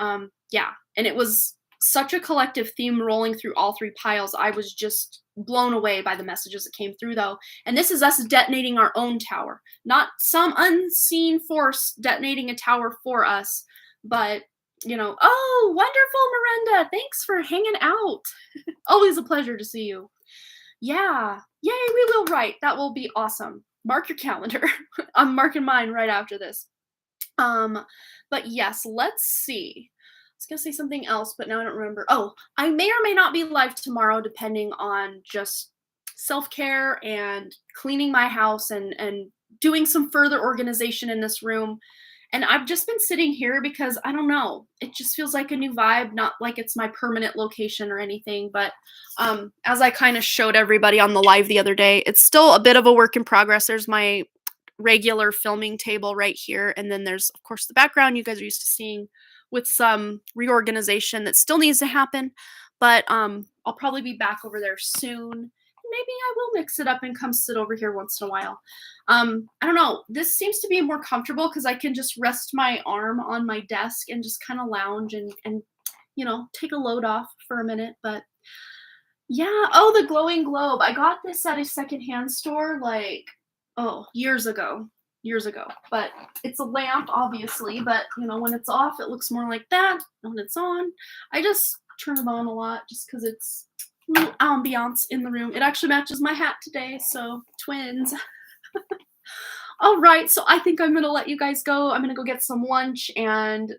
yeah, and it was such a collective theme rolling through all 3 piles. I was just blown away by the messages that came through, though. And this is us detonating our own tower. Not some unseen force detonating a tower for us, but, oh, wonderful, Miranda. Thanks for hanging out. Always a pleasure to see you. Yeah. Yay, we will write. That will be awesome. Mark your calendar. I'm marking mine right after this. But yes, let's see. I was going to say something else, but now I don't remember. Oh, I may or may not be live tomorrow, depending on just self-care and cleaning my house and doing some further organization in this room. And I've just been sitting here because, I don't know, it just feels like a new vibe, not like it's my permanent location or anything. But as I kind of showed everybody on the live the other day, it's still a bit of a work in progress. There's my regular filming table right here. And then there's, of course, the background you guys are used to seeing, with some reorganization that still needs to happen, but I'll probably be back over there soon. Maybe I will mix it up and come sit over here once in a while. I don't know. This seems to be more comfortable because I can just rest my arm on my desk and just kind of lounge and take a load off for a minute. But yeah. Oh, the glowing globe. I got this at a secondhand store years ago, but it's a lamp, obviously, but when it's off it looks more like that. When it's on, I just turn it on a lot just because it's a little ambiance in the room. It actually matches my hat today, so twins. All right, so I think I'm gonna let you guys go. I'm gonna go get some lunch, and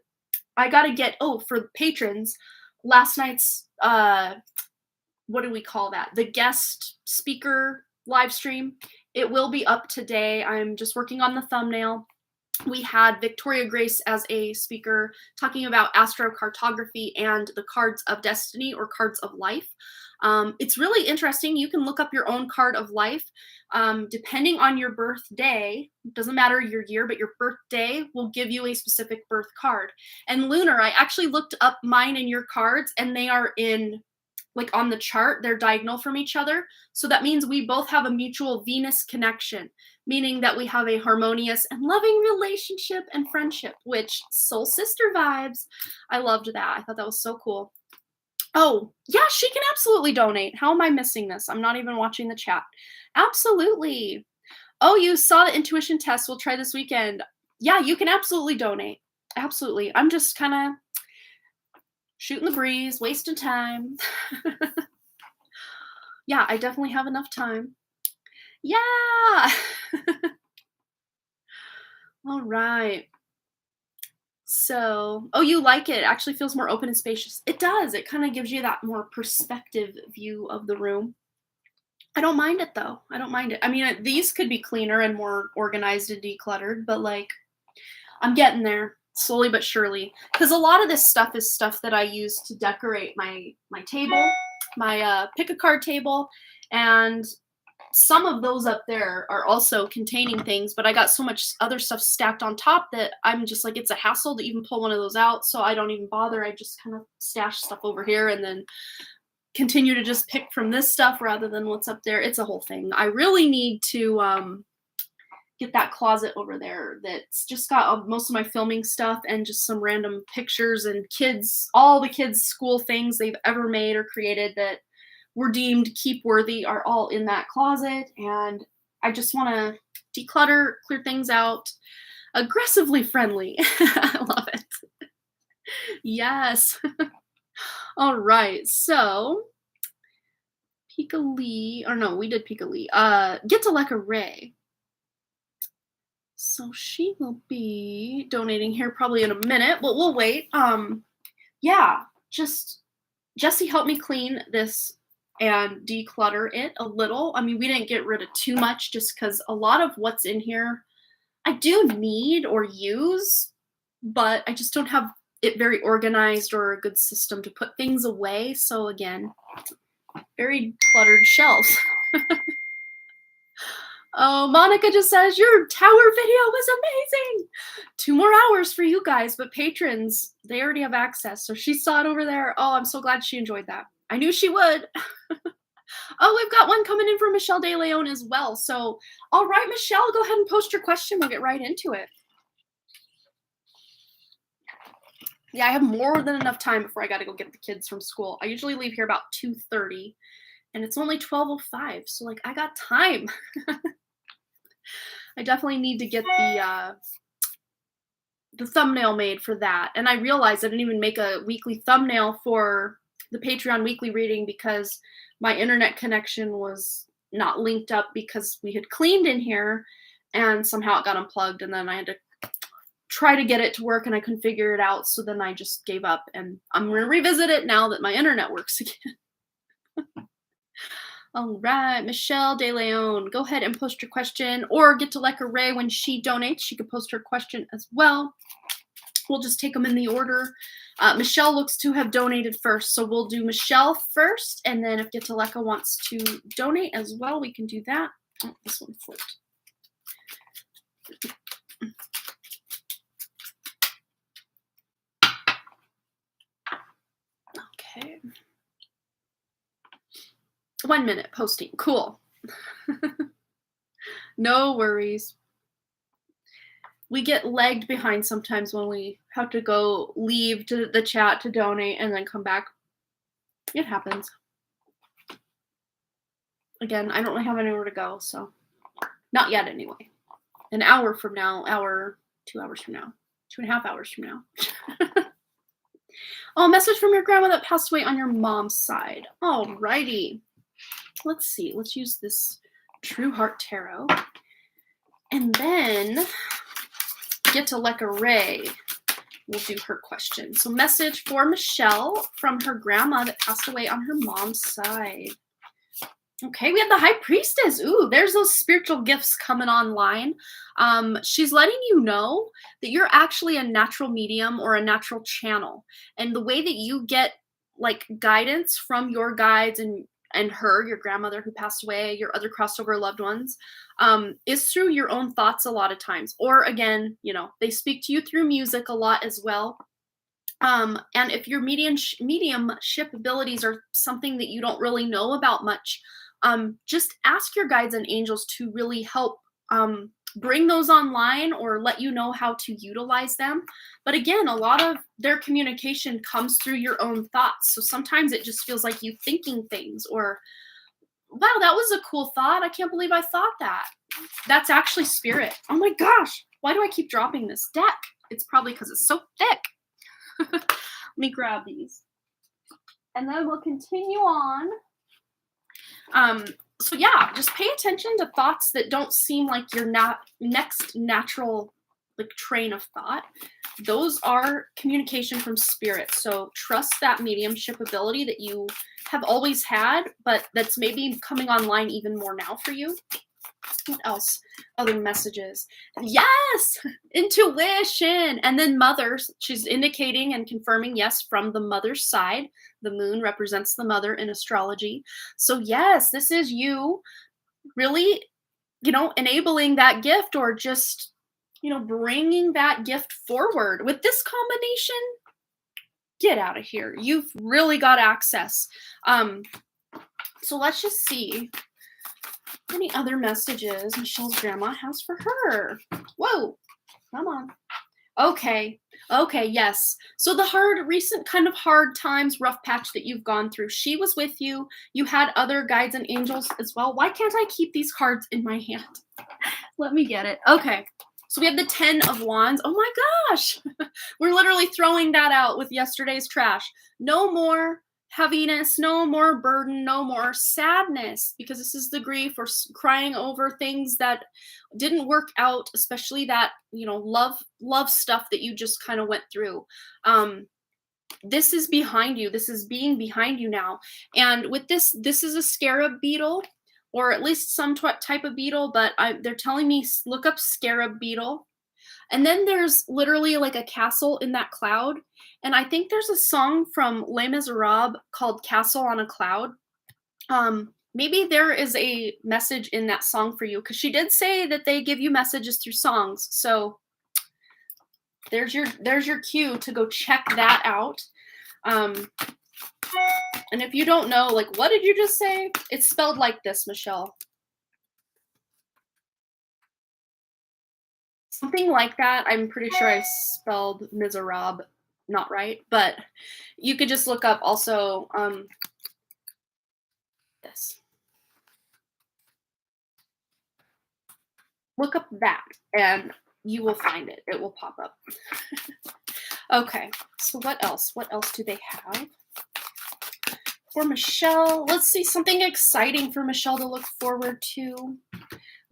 I gotta get for patrons, last night's what do we call that, the guest speaker live stream. It will be up today. I'm just working on the thumbnail. We had Victoria Grace as a speaker talking about astrocartography and the cards of destiny or cards of life. It's really interesting. You can look up your own card of life. Depending on your birthday, it doesn't matter your year, but your birthday will give you a specific birth card. And Lunar, I actually looked up mine and your cards, and they are on the chart, they're diagonal from each other. So that means we both have a mutual Venus connection, meaning that we have a harmonious and loving relationship and friendship, which soul sister vibes. I loved that. I thought that was so cool. Oh, yeah, she can absolutely donate. How am I missing this? I'm not even watching the chat. Absolutely. Oh, you saw the intuition test. We'll try this weekend. Yeah, you can absolutely donate. Absolutely. I'm just kind of shooting the breeze, wasting time. Yeah, I definitely have enough time. Yeah. All right. So, you like it? It actually feels more open and spacious. It does. It kind of gives you that more perspective view of the room. I don't mind it, though. I don't mind it. I mean, these could be cleaner and more organized and decluttered, but I'm getting there. Slowly but surely, because a lot of this stuff is stuff that I use to decorate my table, my pick a card table, and some of those up there are also containing things, but I got so much other stuff stacked on top that I'm just it's a hassle to even pull one of those out, so I don't even bother. I just kind of stash stuff over here and then continue to just pick from this stuff rather than what's up there. It's a whole thing. I really need to get that closet over there that's just got most of my filming stuff and just some random pictures and all the kids' school things they've ever made or created that were deemed keep worthy are all in that closet. And I just want to declutter, clear things out. Aggressively friendly. I love it. Yes. All right. So, Pika Lee, or no, we did Pika Lee. Get to Leka Ray. So she will be donating here probably in a minute, but we'll wait. Yeah, just Jesse helped me clean this and declutter it a little. I mean, we didn't get rid of too much just because a lot of what's in here I do need or use, but I just don't have it very organized or a good system to put things away. So again, very cluttered shelves. Oh, Monica just says, your tower video was amazing. 2 more hours for you guys, but patrons, they already have access. So she saw it over there. Oh, I'm so glad she enjoyed that. I knew she would. Oh, we've got one coming in from Michelle De Leon as well. So, all right, Michelle, go ahead and post your question. We'll get right into it. Yeah, I have more than enough time before I got to go get the kids from school. I usually leave here about 2:30, and it's only 12:05. So, like, I got time. I definitely need to get the thumbnail made for that. And I realized I didn't even make a weekly thumbnail for the Patreon weekly reading because my internet connection was not linked up because we had cleaned in here and somehow it got unplugged, and then I had to try to get it to work and I couldn't figure it out. So then I just gave up, and I'm going to revisit it now that my internet works again. All right, Michelle De Leon, go ahead and post your question, or get to Leka Ray when she donates. She could post her question as well. We'll just take them in the order. Michelle looks to have donated first, so we'll do Michelle first, and then if Get to Leka wants to donate as well, we can do that. Oh, this one flipped. Okay. 1 minute posting. Cool. No worries. We get lagged behind sometimes when we have to go leave to the chat to donate and then come back. It happens. Again, I don't really have anywhere to go, so not yet anyway. An hour from now, 2 hours from now, 2.5 hours from now. Oh, message from your grandma that passed away on your mom's side. Alrighty. Let's see. Let's use this True Heart Tarot. And then Get to Leka Ray. We'll do her question. So message for Michelle from her grandma that passed away on her mom's side. Okay, we have the High Priestess. Ooh, there's those spiritual gifts coming online. She's letting you know that you're actually a natural medium or a natural channel. And the way that you get like guidance from your guides and her, your grandmother who passed away, your other crossover loved ones, is through your own thoughts a lot of times. Or again, you know, they speak to you through music a lot as well. And if your mediumship abilities are something that you don't really know about much, just ask your guides and angels to really help bring those online or let you know how to utilize them. But again, a lot of their communication comes through your own thoughts. So sometimes it just feels like you thinking things, or, wow, that was a cool thought. I can't believe I thought that. That's actually spirit. Oh my gosh, why do I keep dropping this deck? It's probably because it's so thick. Let me grab these. And then we'll continue on. So yeah, just pay attention to thoughts that don't seem like your next natural like train of thought. Those are communication from spirit. So trust that mediumship ability that you have always had, but that's maybe coming online even more now for you. What else? Other messages. Yes! Intuition! And then mothers. She's indicating and confirming, yes, from the mother's side. The moon represents the mother in astrology. So yes, this is you really, you know, enabling that gift, or just, you know, bringing that gift forward. With this combination, get out of here. You've really got access. So let's just see any other messages Michelle's grandma has for her. Whoa, come on. Okay, yes. So the recent kind of hard times, rough patch that you've gone through, she was with you. You had other guides and angels as well. Why can't I keep these cards in my hand? Let me get it. Okay. So we have the 10 of Wands. Oh my gosh. We're literally throwing that out with yesterday's trash. No more heaviness, no more burden, no more sadness, because this is the grief or crying over things that didn't work out, especially that, love stuff that you just kind of went through. This is behind you. This is being behind you now. And with this is a scarab beetle, or at least some type of beetle, but they're telling me look up scarab beetle. And then there's literally like a castle in that cloud. And I think there's a song from Les Miserables called Castle on a Cloud. Maybe there is a message in that song for you, because she did say that they give you messages through songs. So there's your cue to go check that out. And if you don't know, like, what did you just say? It's spelled like this, Michelle. Something like that. I'm pretty sure I spelled Miserable not right, but you could just look up also this. Look up that and you will find it. It will pop up. Okay, so what else? What else do they have for Michelle? Let's see, something exciting for Michelle to look forward to.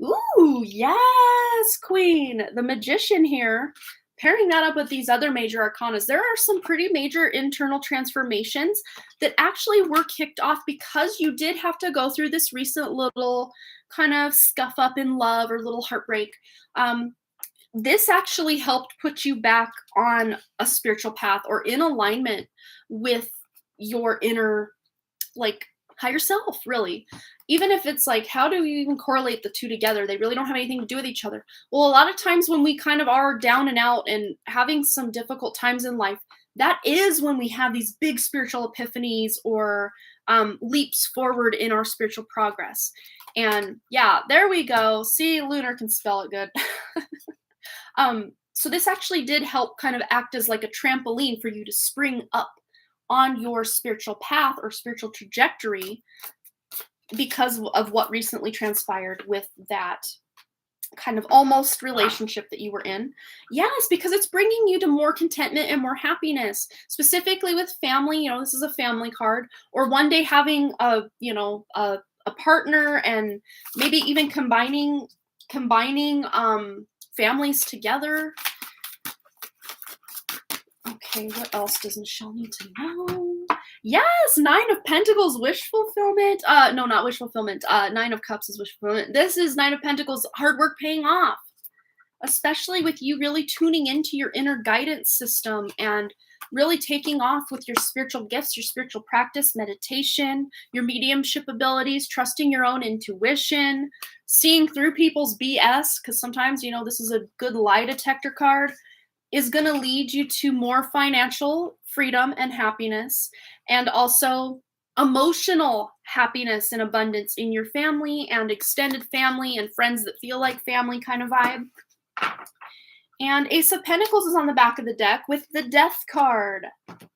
Ooh, yes, Queen. The Magician here. Pairing that up with these other major arcanas, there are some pretty major internal transformations that actually were kicked off because you did have to go through this recent little kind of scuff up in love or little heartbreak. This actually helped put you back on a spiritual path or in alignment with your inner, like, higher self, really. Even if it's like, how do you even correlate the two together? They really don't have anything to do with each other. Well, a lot of times when we kind of are down and out and having some difficult times in life, that is when we have these big spiritual epiphanies or leaps forward in our spiritual progress. And yeah, there we go. See, Lunar can spell it good. So this actually did help kind of act as like a trampoline for you to spring up on your spiritual path or spiritual trajectory because of what recently transpired with that kind of almost relationship that you were in. Yes, because it's bringing you to more contentment and more happiness, specifically with family. This is a family card, or one day having a partner and maybe even combining families together. Okay, what else does Michelle need to know? Yes, 9 of Pentacles, wish fulfillment. No, not wish fulfillment. 9 of Cups is wish fulfillment. This is 9 of Pentacles, hard work paying off. Especially with you really tuning into your inner guidance system and really taking off with your spiritual gifts, your spiritual practice, meditation, your mediumship abilities, trusting your own intuition, seeing through people's BS, because sometimes, this is a good lie detector card, is going to lead you to more financial freedom and happiness, and also emotional happiness and abundance in your family and extended family and friends that feel like family kind of vibe. And Ace of Pentacles is on the back of the deck with the Death card.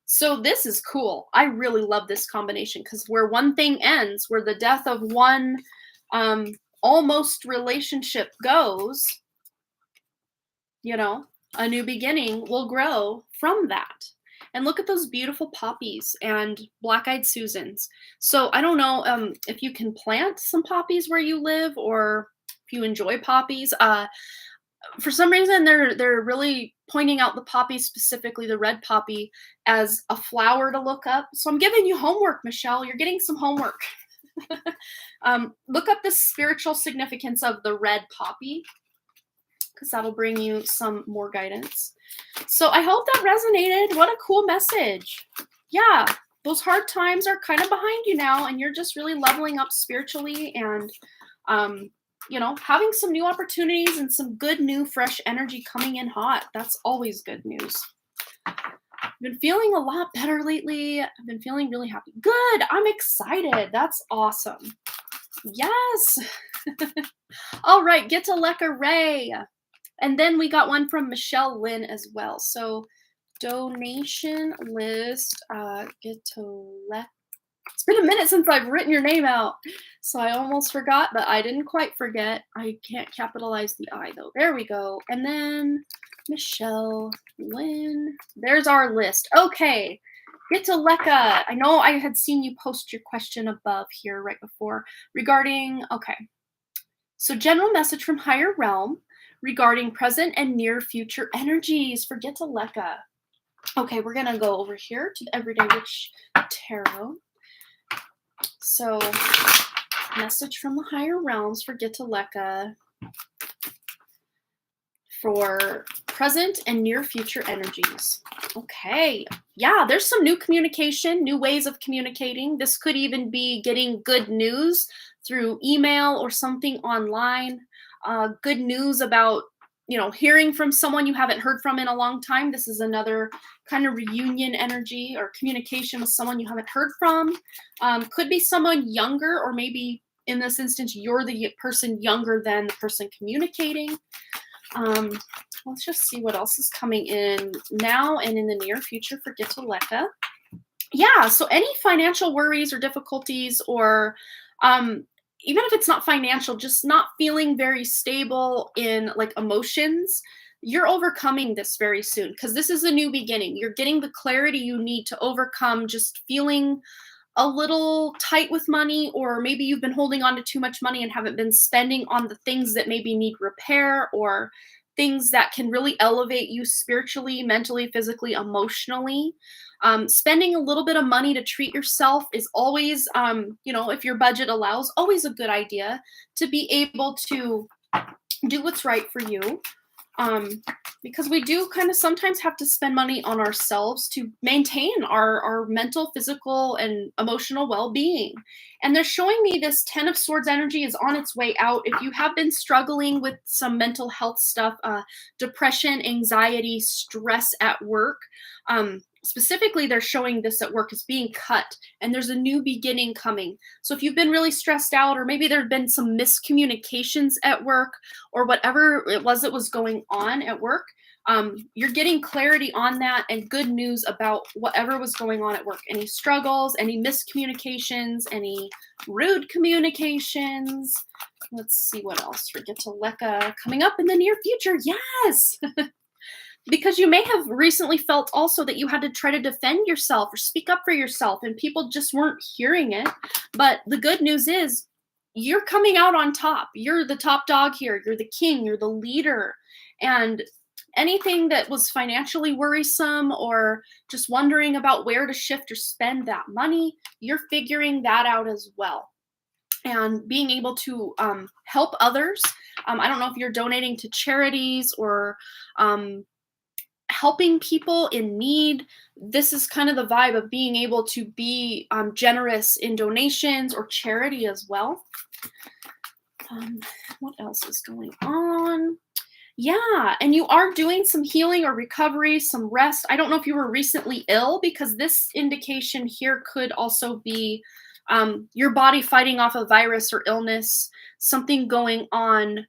So this is cool. I really love this combination because where one thing ends, where the death of one almost relationship goes, a new beginning will grow from that. And look at those beautiful poppies and black-eyed Susans. So I don't know if you can plant some poppies where you live or if you enjoy poppies. For some reason, they're really pointing out the poppy, specifically the red poppy, as a flower to look up. So I'm giving you homework, Michelle. You're getting some homework. Look up the spiritual significance of the red poppy, because that'll bring you some more guidance. So I hope that resonated. What a cool message. Yeah, those hard times are kind of behind you now, and you're just really leveling up spiritually and, having some new opportunities and some good, new, fresh energy coming in hot. That's always good news. I've been feeling a lot better lately. I've been feeling really happy. Good. I'm excited. That's awesome. Yes. All right. Get to Leka Ray. And then we got one from Michelle Lynn as well. So donation list, get to It's been a minute since I've written your name out. So I almost forgot, but I didn't quite forget. I can't capitalize the I though. There we go. And then Michelle, Lynn. There's our list. Okay. Get to Lekka. I know I had seen you post your question above here right before regarding, okay. So general message from higher realm regarding present and near future energies for Get to Lekka. Okay, we're going to go over here to the Everyday Witch Tarot. So, message from the higher realms for Get to Lekka for present and near future energies. Okay, yeah, there's some new communication, new ways of communicating. This could even be getting good news through email or something online. Good news about, you know, hearing from someone you haven't heard from in a long time. This is another kind of reunion energy or communication with someone you haven't heard from. Could be someone younger, or maybe in this instance, you're the person younger than the person communicating. Let's just see what else is coming in now and in the near future for Get to Lekka. Yeah, so any financial worries or difficulties, or even if it's not financial, just not feeling very stable in like emotions, you're overcoming this very soon, because this is a new beginning. You're getting the clarity you need to overcome just feeling a little tight with money, or maybe you've been holding on to too much money and haven't been spending on the things that maybe need repair, or things that can really elevate you spiritually, mentally, physically, emotionally. Spending a little bit of money to treat yourself is always, you know, if your budget allows, always a good idea to be able to do what's right for you. Because we do kind of sometimes have to spend money on ourselves to maintain our mental, physical, and emotional well-being. And they're showing me this 10 of Swords energy is on its way out. If you have been struggling with some mental health stuff, depression, anxiety, stress at work, specifically, they're showing this at work is being cut, and there's a new beginning coming. So if you've been really stressed out, or maybe there have been some miscommunications at work, or whatever it was going on at work, you're getting clarity on that and good news about whatever was going on at work. Any struggles, any miscommunications, any rude communications. Let's see what else for Get to Lekka coming up in the near future. Yes! Because you may have recently felt also that you had to try to defend yourself or speak up for yourself, and people just weren't hearing it. But the good news is you're coming out on top. You're the top dog here. You're the king. You're the leader. And anything that was financially worrisome, or just wondering about where to shift or spend that money, you're figuring that out as well. And being able to help others. I don't know if you're donating to charities or helping people in need. This is kind of the vibe of being able to be generous in donations or charity as well. What else is going on? Yeah, and you are doing some healing or recovery, some rest. I don't know if you were recently ill, because this indication here could also be your body fighting off a virus or illness, something going on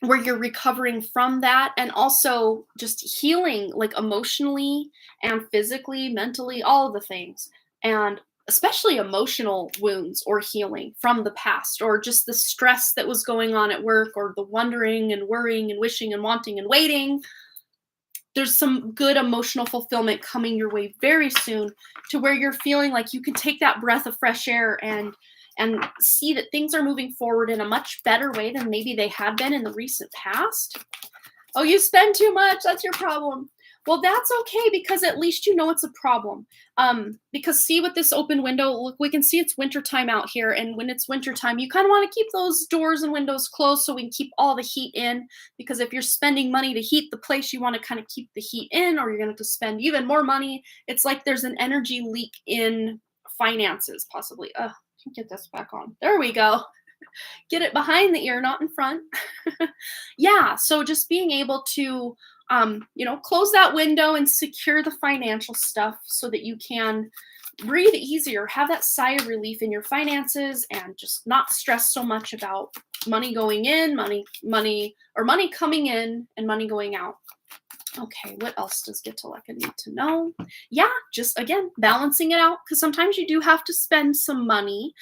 where you're recovering from that, and also just healing, like emotionally and physically, mentally, all of the things. And especially emotional wounds or healing from the past, or just the stress that was going on at work, or the wondering and worrying and wishing and wanting and waiting. There's some good emotional fulfillment coming your way very soon, to where you're feeling like you can take that breath of fresh air and see that things are moving forward in a much better way than maybe they had been in the recent past. Oh, you spend too much. That's your problem. Well, that's okay, because at least you know it's a problem. Because see, with this open window, look, we can see it's wintertime out here. And when it's wintertime, you kind of want to keep those doors and windows closed so we can keep all the heat in. Because if you're spending money to heat the place, you want to kind of keep the heat in, or you're going to have to spend even more money. It's like there's an energy leak in finances, possibly. Get this back on. There we go. Get it behind the ear, not in front. Yeah, so just being able to, you know, close that window and secure the financial stuff so that you can breathe easier, have that sigh of relief in your finances, and just not stress so much about money going in, money coming in, and money going out. Okay, what else does Get to Lekka need to know? Yeah, just again, balancing it out, because sometimes you do have to spend some money,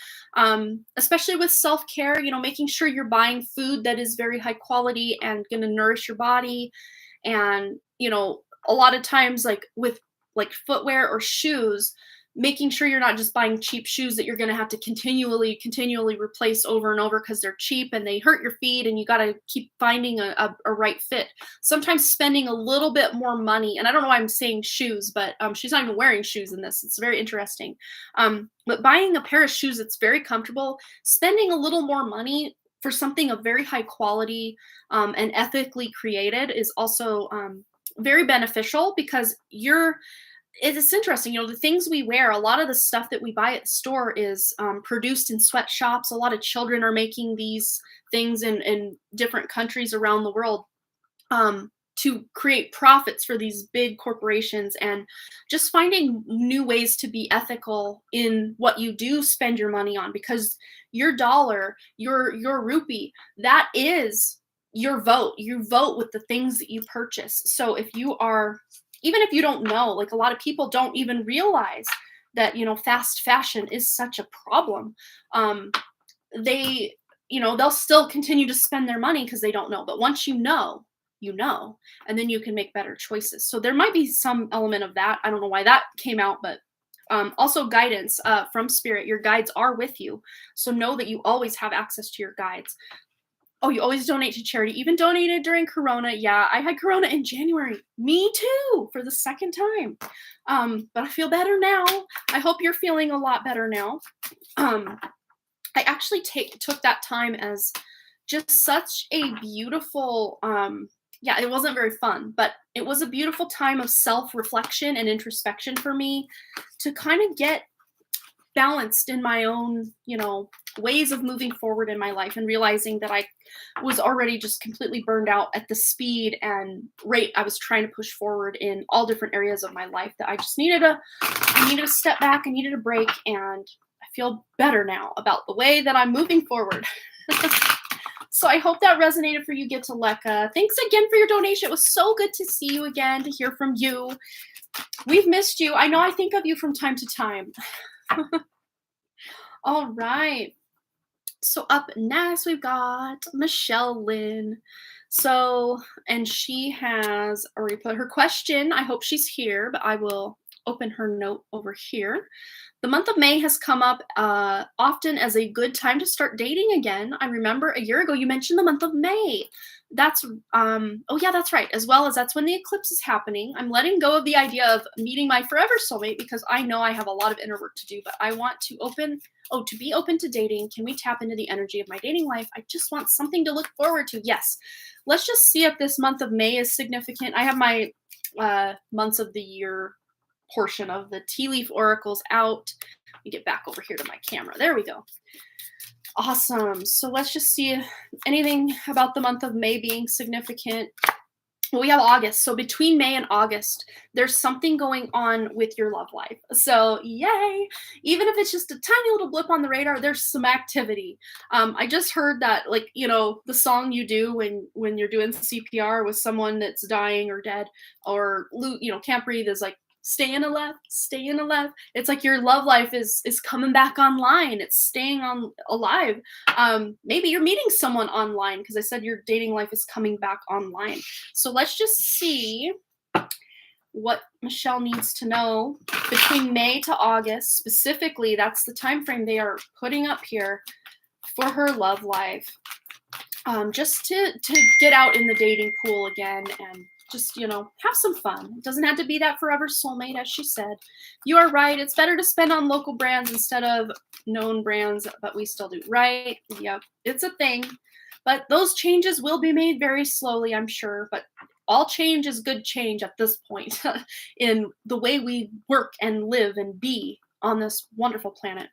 especially with self-care, making sure you're buying food that is very high quality and going to nourish your body. And, a lot of times, like with like footwear or shoes, making sure you're not just buying cheap shoes that you're going to have to continually replace over and over because they're cheap and they hurt your feet, and you got to keep finding a right fit. Sometimes spending a little bit more money, and I don't know why I'm saying shoes, but she's not even wearing shoes in this. It's very interesting. But buying a pair of shoes that's very comfortable, spending a little more money for something of very high quality and ethically created is also very beneficial, because it's interesting, the things we wear, a lot of the stuff that we buy at the store is produced in sweatshops. A lot of children are making these things in different countries around the world to create profits for these big corporations. And just finding new ways to be ethical in what you do spend your money on, because your dollar, your rupee, that is your vote. You vote with the things that you purchase. So if you are, even if you don't know, like a lot of people don't even realize that, fast fashion is such a problem. They'll still continue to spend their money because they don't know. But once you know, and then you can make better choices. So there might be some element of that. I don't know why that came out, but also guidance from spirit. Your guides are with you. So know that you always have access to your guides. Oh, you always donate to charity, even donated during Corona. Yeah, I had Corona in January. Me too, for the second time. But I feel better now. I hope you're feeling a lot better now. I actually took that time as just such a beautiful, it wasn't very fun, but it was a beautiful time of self-reflection and introspection for me to kind of get balanced in my own, ways of moving forward in my life, and realizing that I was already just completely burned out at the speed and rate I was trying to push forward in all different areas of my life, that I just needed to step back. I needed a break, and I feel better now about the way that I'm moving forward. So I hope that resonated for you, Get to Lekka. Thanks again for your donation. It was so good to see you again, to hear from you. We've missed you. I know I think of you from time to time. All right. So up next, we've got Michelle Lynn. So, and she has already put her question. I hope she's here, but I will open her note over here. The month of May has come up often as a good time to start dating again. I remember a year ago you mentioned the month of May. That's oh yeah, that's right. As well as that's when the eclipse is happening. I'm letting go of the idea of meeting my forever soulmate, because I know I have a lot of inner work to do, but I want to be open to dating. Can we tap into the energy of my dating life? I just want something to look forward to. Yes. Let's just see if this month of May is significant. I have my months of the year portion of the tea leaf oracles out. Let me get back over here to my camera. There we go. Awesome. So let's just see anything about the month of May being significant. Well, we have August. So between May and August, there's something going on with your love life. So yay. Even if it's just a tiny little blip on the radar, there's some activity. I just heard that, the song you do when you're doing CPR with someone that's dying or dead, or, can't breathe, is like, staying alive. It's like your love life is coming back online. It's staying alive. Maybe you're meeting someone online, because I said your dating life is coming back online. So let's just see what Michelle needs to know between May to August. Specifically, that's the time frame they are putting up here for her love life. Just to get out in the dating pool again and just, have some fun. It doesn't have to be that forever soulmate, as she said. You are right. It's better to spend on local brands instead of known brands, but we still do. Right? Yep. It's a thing. But those changes will be made very slowly, I'm sure. But all change is good change at this point in the way we work and live and be on this wonderful planet.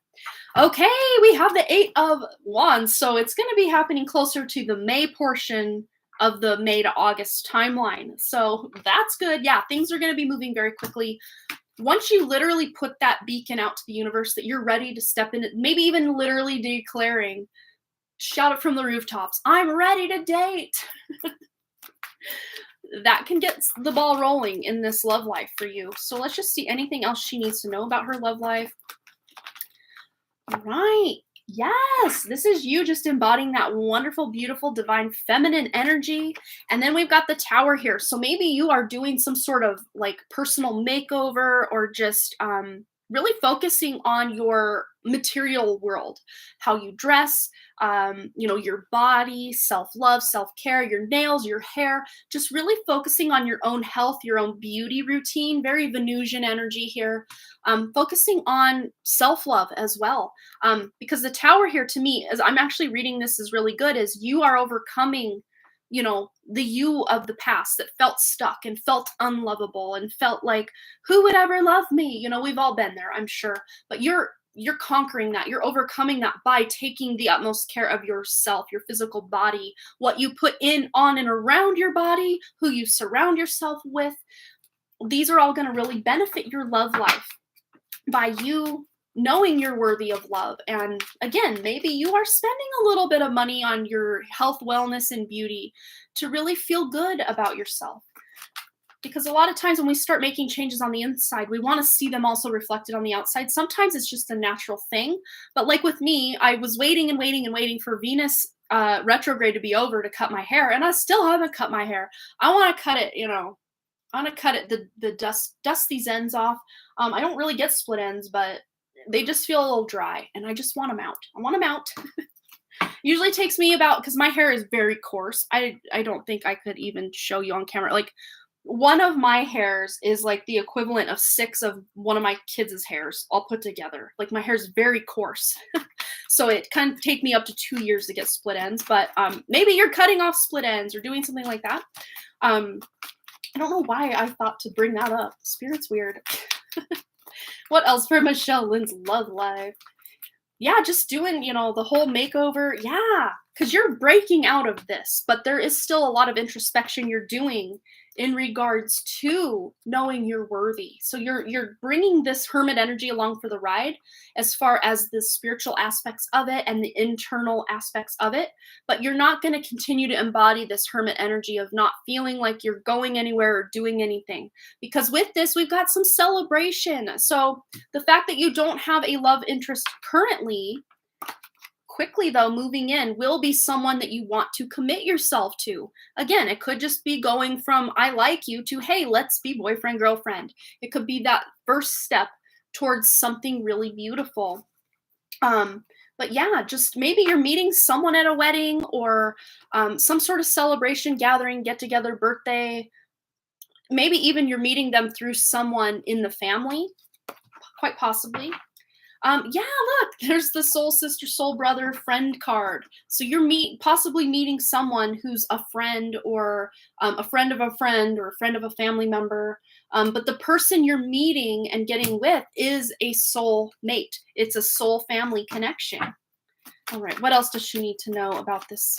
Okay, we have the 8 of Wands. So it's going to be happening closer to the May portion of the May to August timeline. So that's good. Yeah, things are going to be moving very quickly. Once you literally put that beacon out to the universe that you're ready to step in, maybe even literally declaring, shout it from the rooftops, I'm ready to date. that can get the ball rolling in this love life for you. So let's just see anything else she needs to know about her love life. All right. Yes, this is you just embodying that wonderful, beautiful, divine feminine energy. And then we've got the Tower here. So maybe you are doing some sort of like personal makeover, or just really focusing on your material world, how you dress, your body, self-love, self-care, your nails, your hair, just really focusing on your own health, your own beauty routine, very Venusian energy here. Focusing on self-love as well. Because the Tower here, to me, as I'm actually reading this, is really good, is you are overcoming, the you of the past that felt stuck and felt unlovable and felt like, who would ever love me? We've all been there, I'm sure. But you're conquering that. You're overcoming that by taking the utmost care of yourself, your physical body, what you put in, on, and around your body, who you surround yourself with. These are all going to really benefit your love life by you knowing you're worthy of love. And again, maybe you are spending a little bit of money on your health, wellness, and beauty to really feel good about yourself. Because a lot of times when we start making changes on the inside, we want to see them also reflected on the outside. Sometimes it's just a natural thing. But like with me, I was waiting and waiting and waiting for Venus retrograde to be over to cut my hair. And I still haven't cut my hair. I want to cut it, I want to cut it, dust these ends off. I don't really get split ends, but they just feel a little dry, and I just want them out. I want them out. Usually takes me about, because my hair is very coarse. I don't think I could even show you on camera. Like, one of my hairs is like the equivalent of 6 of one of my kids' hairs all put together. Like, my hair is very coarse. So it kind of take me up to 2 years to get split ends. But maybe you're cutting off split ends or doing something like that. I don't know why I thought to bring that up. Spirit's weird. What else for Michelle Lynn's love life? Yeah, just doing, the whole makeover. Yeah, because you're breaking out of this, but there is still a lot of introspection you're doing in regards to knowing you're worthy. So you're bringing this hermit energy along for the ride as far as the spiritual aspects of it and the internal aspects of it, but you're not going to continue to embody this hermit energy of not feeling like you're going anywhere or doing anything. Because with this, we've got some celebration. So the fact that you don't have a love interest currently, quickly though, moving in will be someone that you want to commit yourself to. Again, it could just be going from I like you to, hey, let's be boyfriend, girlfriend. It could be that first step towards something really beautiful. But yeah, just maybe you're meeting someone at a wedding, or some sort of celebration, gathering, get together, birthday. Maybe even you're meeting them through someone in the family, quite possibly. Yeah, look, there's the soul sister, soul brother, friend card. So you're possibly meeting someone who's a friend, or a friend of a friend, or a friend of a family member. But the person you're meeting and getting with is a soul mate. It's a soul family connection. All right, what else does she need to know about this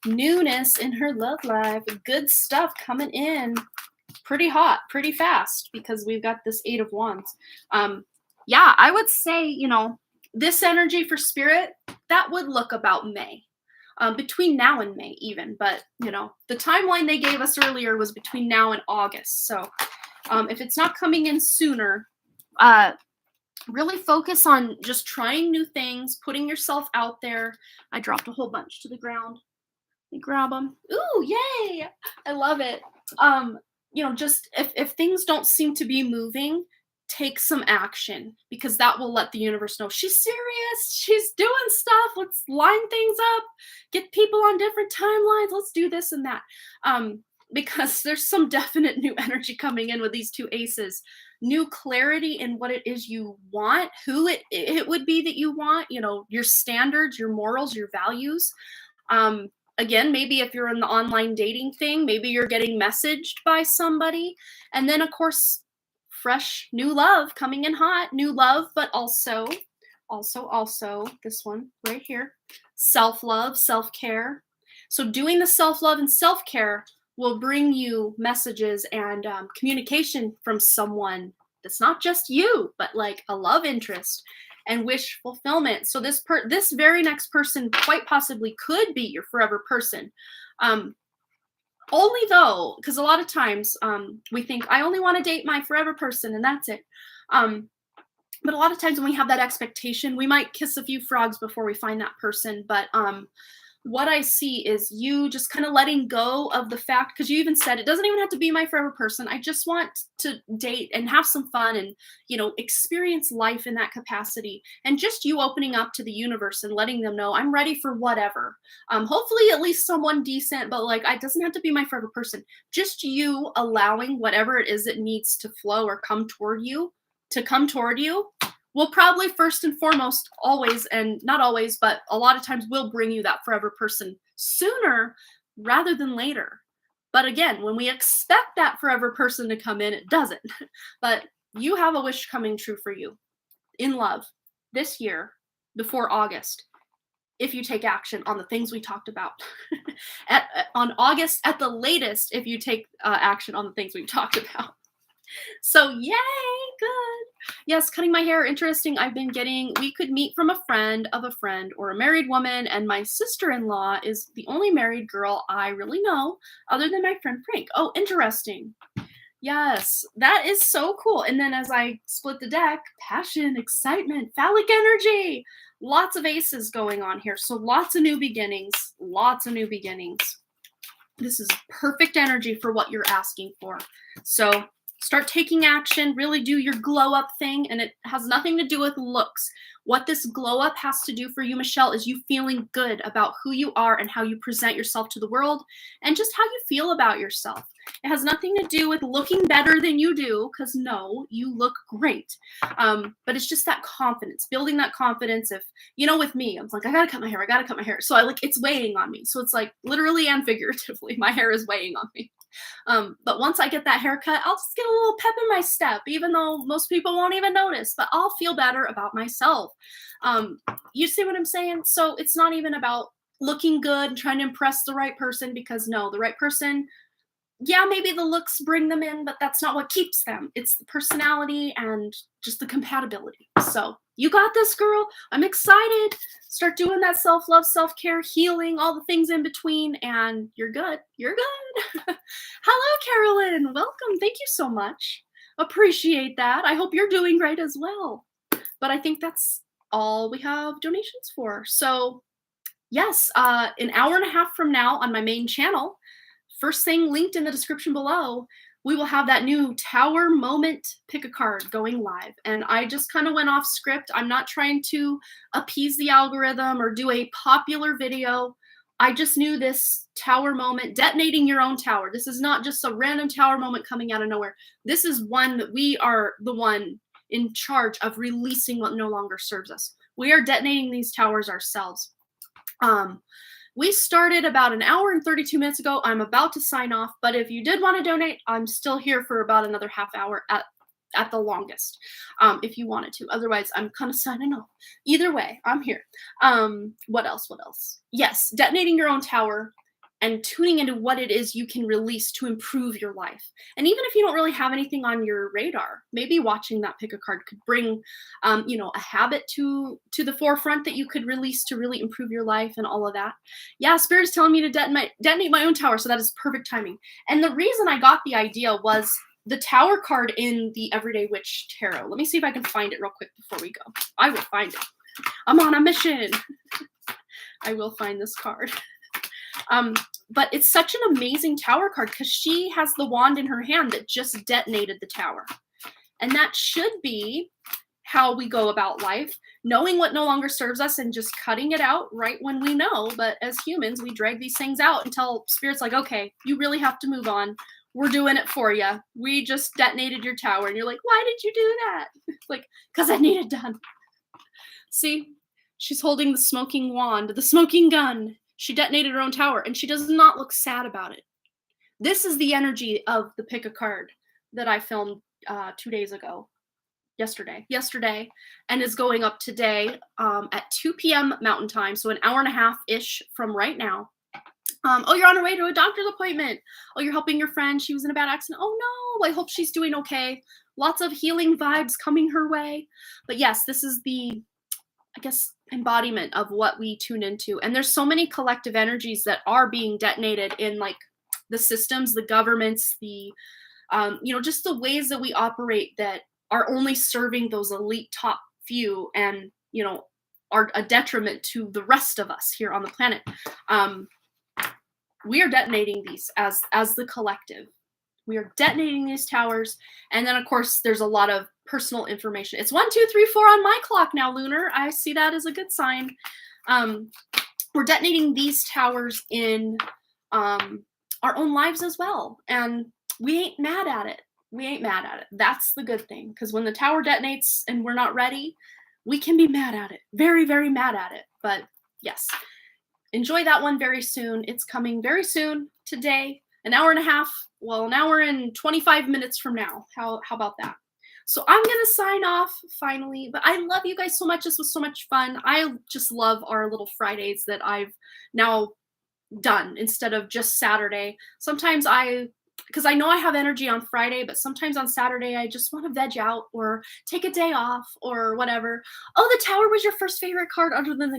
newness in her love life? Good stuff coming in pretty hot, pretty fast, because we've got this 8 of Wands. Yeah, I would say, this energy for Spirit, that would look about May. Between now and May even. But, the timeline they gave us earlier was between now and August. So if it's not coming in sooner, really focus on just trying new things, putting yourself out there. I dropped a whole bunch to the ground. Let me grab them. Ooh, yay! I love it. Just if things don't seem to be moving, take some action, because that will let the universe know she's serious. She's doing stuff. Let's line things up, get people on different timelines. Let's do this and that. Because there's some definite new energy coming in with these 2 aces. New clarity in what it is you want, who it would be that you want, your standards, your morals, your values. Again, maybe if you're in the online dating thing, maybe you're getting messaged by somebody. And then, of course, fresh new love coming in hot, new love, but also this one right here, self-love, self-care. So doing the self-love and self-care will bring you messages and communication from someone that's not just you, but like a love interest and wish fulfillment. So this very next person quite possibly could be your forever person. Only though, because a lot of times we think, I only want to date my forever person and that's it. But a lot of times when we have that expectation, we might kiss a few frogs before we find that person. But what I see is you just kind of letting go of the fact, because you even said it doesn't even have to be my forever person. I just want to date and have some fun and, experience life in that capacity. And just you opening up to the universe and letting them know I'm ready for whatever. Hopefully at least someone decent, but like, it doesn't have to be my forever person. Just you allowing whatever it is that needs to flow or come toward you to come toward you will probably first and foremost always, and not always, but a lot of times will bring you that forever person sooner rather than later. But again, when we expect that forever person to come in, it doesn't. But you have a wish coming true for you in love this year before August, if you take action on the things we talked about. On August at the latest, if you take action on the things we've talked about. So yay, good. Yes, cutting my hair, interesting. We could meet from a friend of a friend or a married woman, and my sister-in-law is the only married girl I really know other than my friend Frank. Oh, interesting. Yes, that is so cool. And then as I split the deck, passion, excitement, phallic energy, lots of aces going on here. So lots of new beginnings, lots of new beginnings. This is perfect energy for what you're asking for. So start taking action, really do your glow up thing, and it has nothing to do with looks. What this glow up has to do for you, Michelle, is you feeling good about who you are and how you present yourself to the world and just how you feel about yourself. It has nothing to do with looking better than you do, because no, you look great. But it's just that confidence, building that confidence. If, with me, I'm like, I gotta cut my hair. So it's weighing on me. So it's like literally and figuratively, my hair is weighing on me. But once I get that haircut, I'll just get a little pep in my step, even though most people won't even notice, but I'll feel better about myself. You see what I'm saying? So it's not even about looking good and trying to impress the right person, because no, the right person, yeah, maybe the looks bring them in, but that's not what keeps them. It's the personality and just the compatibility. So you got this, girl. I'm excited. Start doing that self-love, self-care, healing, all the things in between, and you're good. You're good. Hello, Carolyn. Welcome. Thank you so much. Appreciate that. I hope you're doing great as well. But I think that's all we have donations for. So yes, an hour and a half from now on my main channel, first thing linked in the description below, we will have that new Tower Moment pick a card going live. And I just kind of went off script. I'm not trying to appease the algorithm or do a popular video. I just knew this Tower Moment, detonating your own tower. This is not just a random Tower Moment coming out of nowhere. This is one that we are the one in charge of releasing what no longer serves us. We are detonating these towers ourselves. We started about an hour and 32 minutes ago. I'm about to sign off, but if you did want to donate, I'm still here for about another half hour at the longest, if you wanted to. Otherwise, I'm kind of signing off. Either way, I'm here. What else? Yes, detonating your own tower and tuning into what it is you can release to improve your life. And even if you don't really have anything on your radar, maybe watching that pick a card could bring, a habit to the forefront that you could release to really improve your life and all of that. Yeah, Spirit's telling me to detonate my own tower, so that is perfect timing. And the reason I got the idea was the tower card in the Everyday Witch Tarot. Let me see if I can find it real quick before we go. I will find it. I'm on a mission. I will find this card. But it's such an amazing tower card because she has the wand in her hand that just detonated the tower. And that should be how we go about life, knowing what no longer serves us and just cutting it out right when we know. But as humans, we drag these things out until Spirit's like, okay, you really have to move on. We're doing it for you. We just detonated your tower. And you're like, why did you do that? Like, because I need it done. See, she's holding the smoking wand, the smoking gun. She detonated her own tower, and she does not look sad about it. This is the energy of the pick a card that I filmed 2 days ago. Yesterday, and is going up today at 2 p.m. Mountain Time, so an hour and a half-ish from right now. Oh, you're on her way to a doctor's appointment. Oh, you're helping your friend. She was in a bad accident. Oh, no. I hope she's doing okay. Lots of healing vibes coming her way. But yes, this is the, I guess, embodiment of what we tune into. And there's so many collective energies that are being detonated in like the systems, the governments, the just the ways that we operate that are only serving those elite top few, and are a detriment to the rest of us here on the planet. We are detonating these as the collective. We are detonating these towers, and then of course there's a lot of personal information. It's 1, 2, 3, 4 on my clock now, Lunar. I see that as a good sign. We're detonating these towers in our own lives as well, and we ain't mad at it. We ain't mad at it. That's the good thing, because when the tower detonates and we're not ready, we can be mad at it. Very, very mad at it. But yes, enjoy that one very soon. It's coming very soon today, an hour and a half. Well, an hour and 25 minutes from now. How about that? So I'm going to sign off finally, but I love you guys so much. This was so much fun. I just love our little Fridays that I've now done instead of just Saturday. Sometimes because I know I have energy on Friday, but sometimes on Saturday I just want to veg out or take a day off or whatever. Oh, the Tower was your first favorite card other than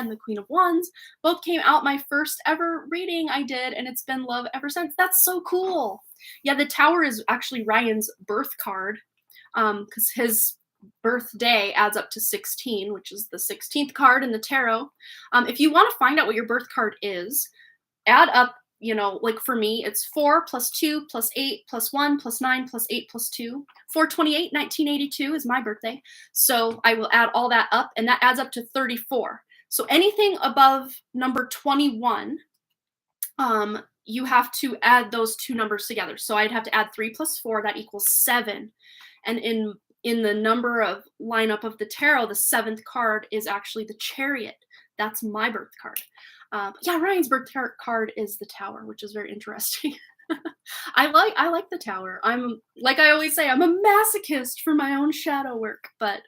the Queen of Wands. Both came out my first ever reading I did, and it's been love ever since. That's so cool. Yeah, the Tower is actually Ryan's birth card, because his birthday adds up to 16, which is the 16th card in the tarot. If you want to find out what your birth card is, add up, like for me, it's 4 plus 2 plus 8 plus 1 plus 9 plus 8 plus 2. 4/28, 1982 is my birthday. So I will add all that up, and that adds up to 34. So anything above number 21, you have to add those two numbers together. So I'd have to add 3 plus 4, that equals 7. And in the number of lineup of the tarot, the 7th card is actually the Chariot. That's my birth card. Yeah, Ryan's birth card is the Tower, which is very interesting. I like the Tower. I'm, like I always say, I'm a masochist for my own shadow work. But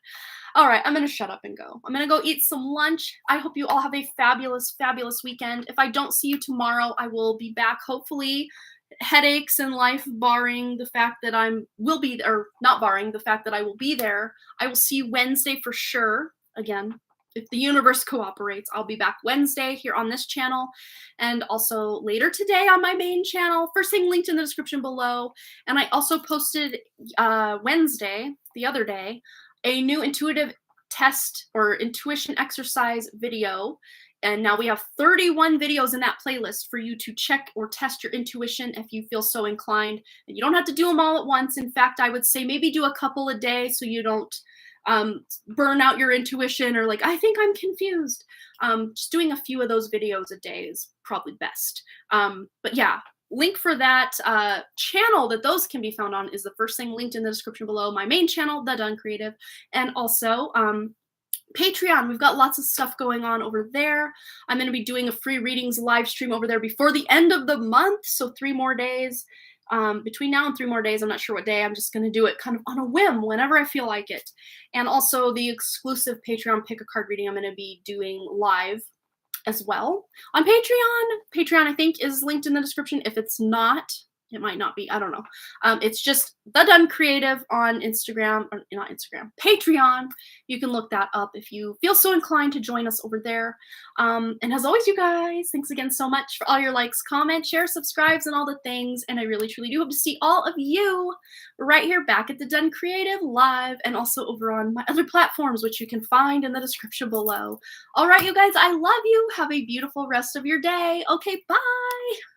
all right, I'm going to shut up and go. I'm going to go eat some lunch. I hope you all have a fabulous, fabulous weekend. If I don't see you tomorrow, I will be back, hopefully, headaches and life barring the fact that not barring the fact that I will be there. I will see you Wednesday for sure. Again, if the universe cooperates, I'll be back Wednesday here on this channel, and also later today on my main channel. First thing linked in the description below. And I also posted Wednesday, the other day, a new intuitive test or intuition exercise video. And now we have 31 videos in that playlist for you to check or test your intuition if you feel so inclined. And you don't have to do them all at once. In fact, I would say maybe do a couple a day so you don't burn out your intuition, or like, I think I'm confused. Just doing a few of those videos a day is probably best. But yeah, link for that channel that those can be found on is the first thing linked in the description below. My main channel, The Done Creative, and also Patreon. We've got lots of stuff going on over there. I'm going to be doing a free readings live stream over there before the end of the month, so 3 more days. Between now and 3 more days, I'm not sure what day. I'm just going to do it kind of on a whim whenever I feel like it. And also the exclusive Patreon pick a card reading I'm going to be doing live as well on Patreon. Patreon, I think, is linked in the description. If it's not, it might not be. I don't know. It's just The Done Creative on Instagram, or not Instagram, Patreon. You can look that up if you feel so inclined to join us over there. And as always, you guys, thanks again so much for all your likes, comments, shares, subscribes, and all the things. And I really, truly do hope to see all of you right here back at The Done Creative live, and also over on my other platforms, which you can find in the description below. All right, you guys, I love you. Have a beautiful rest of your day. Okay, bye.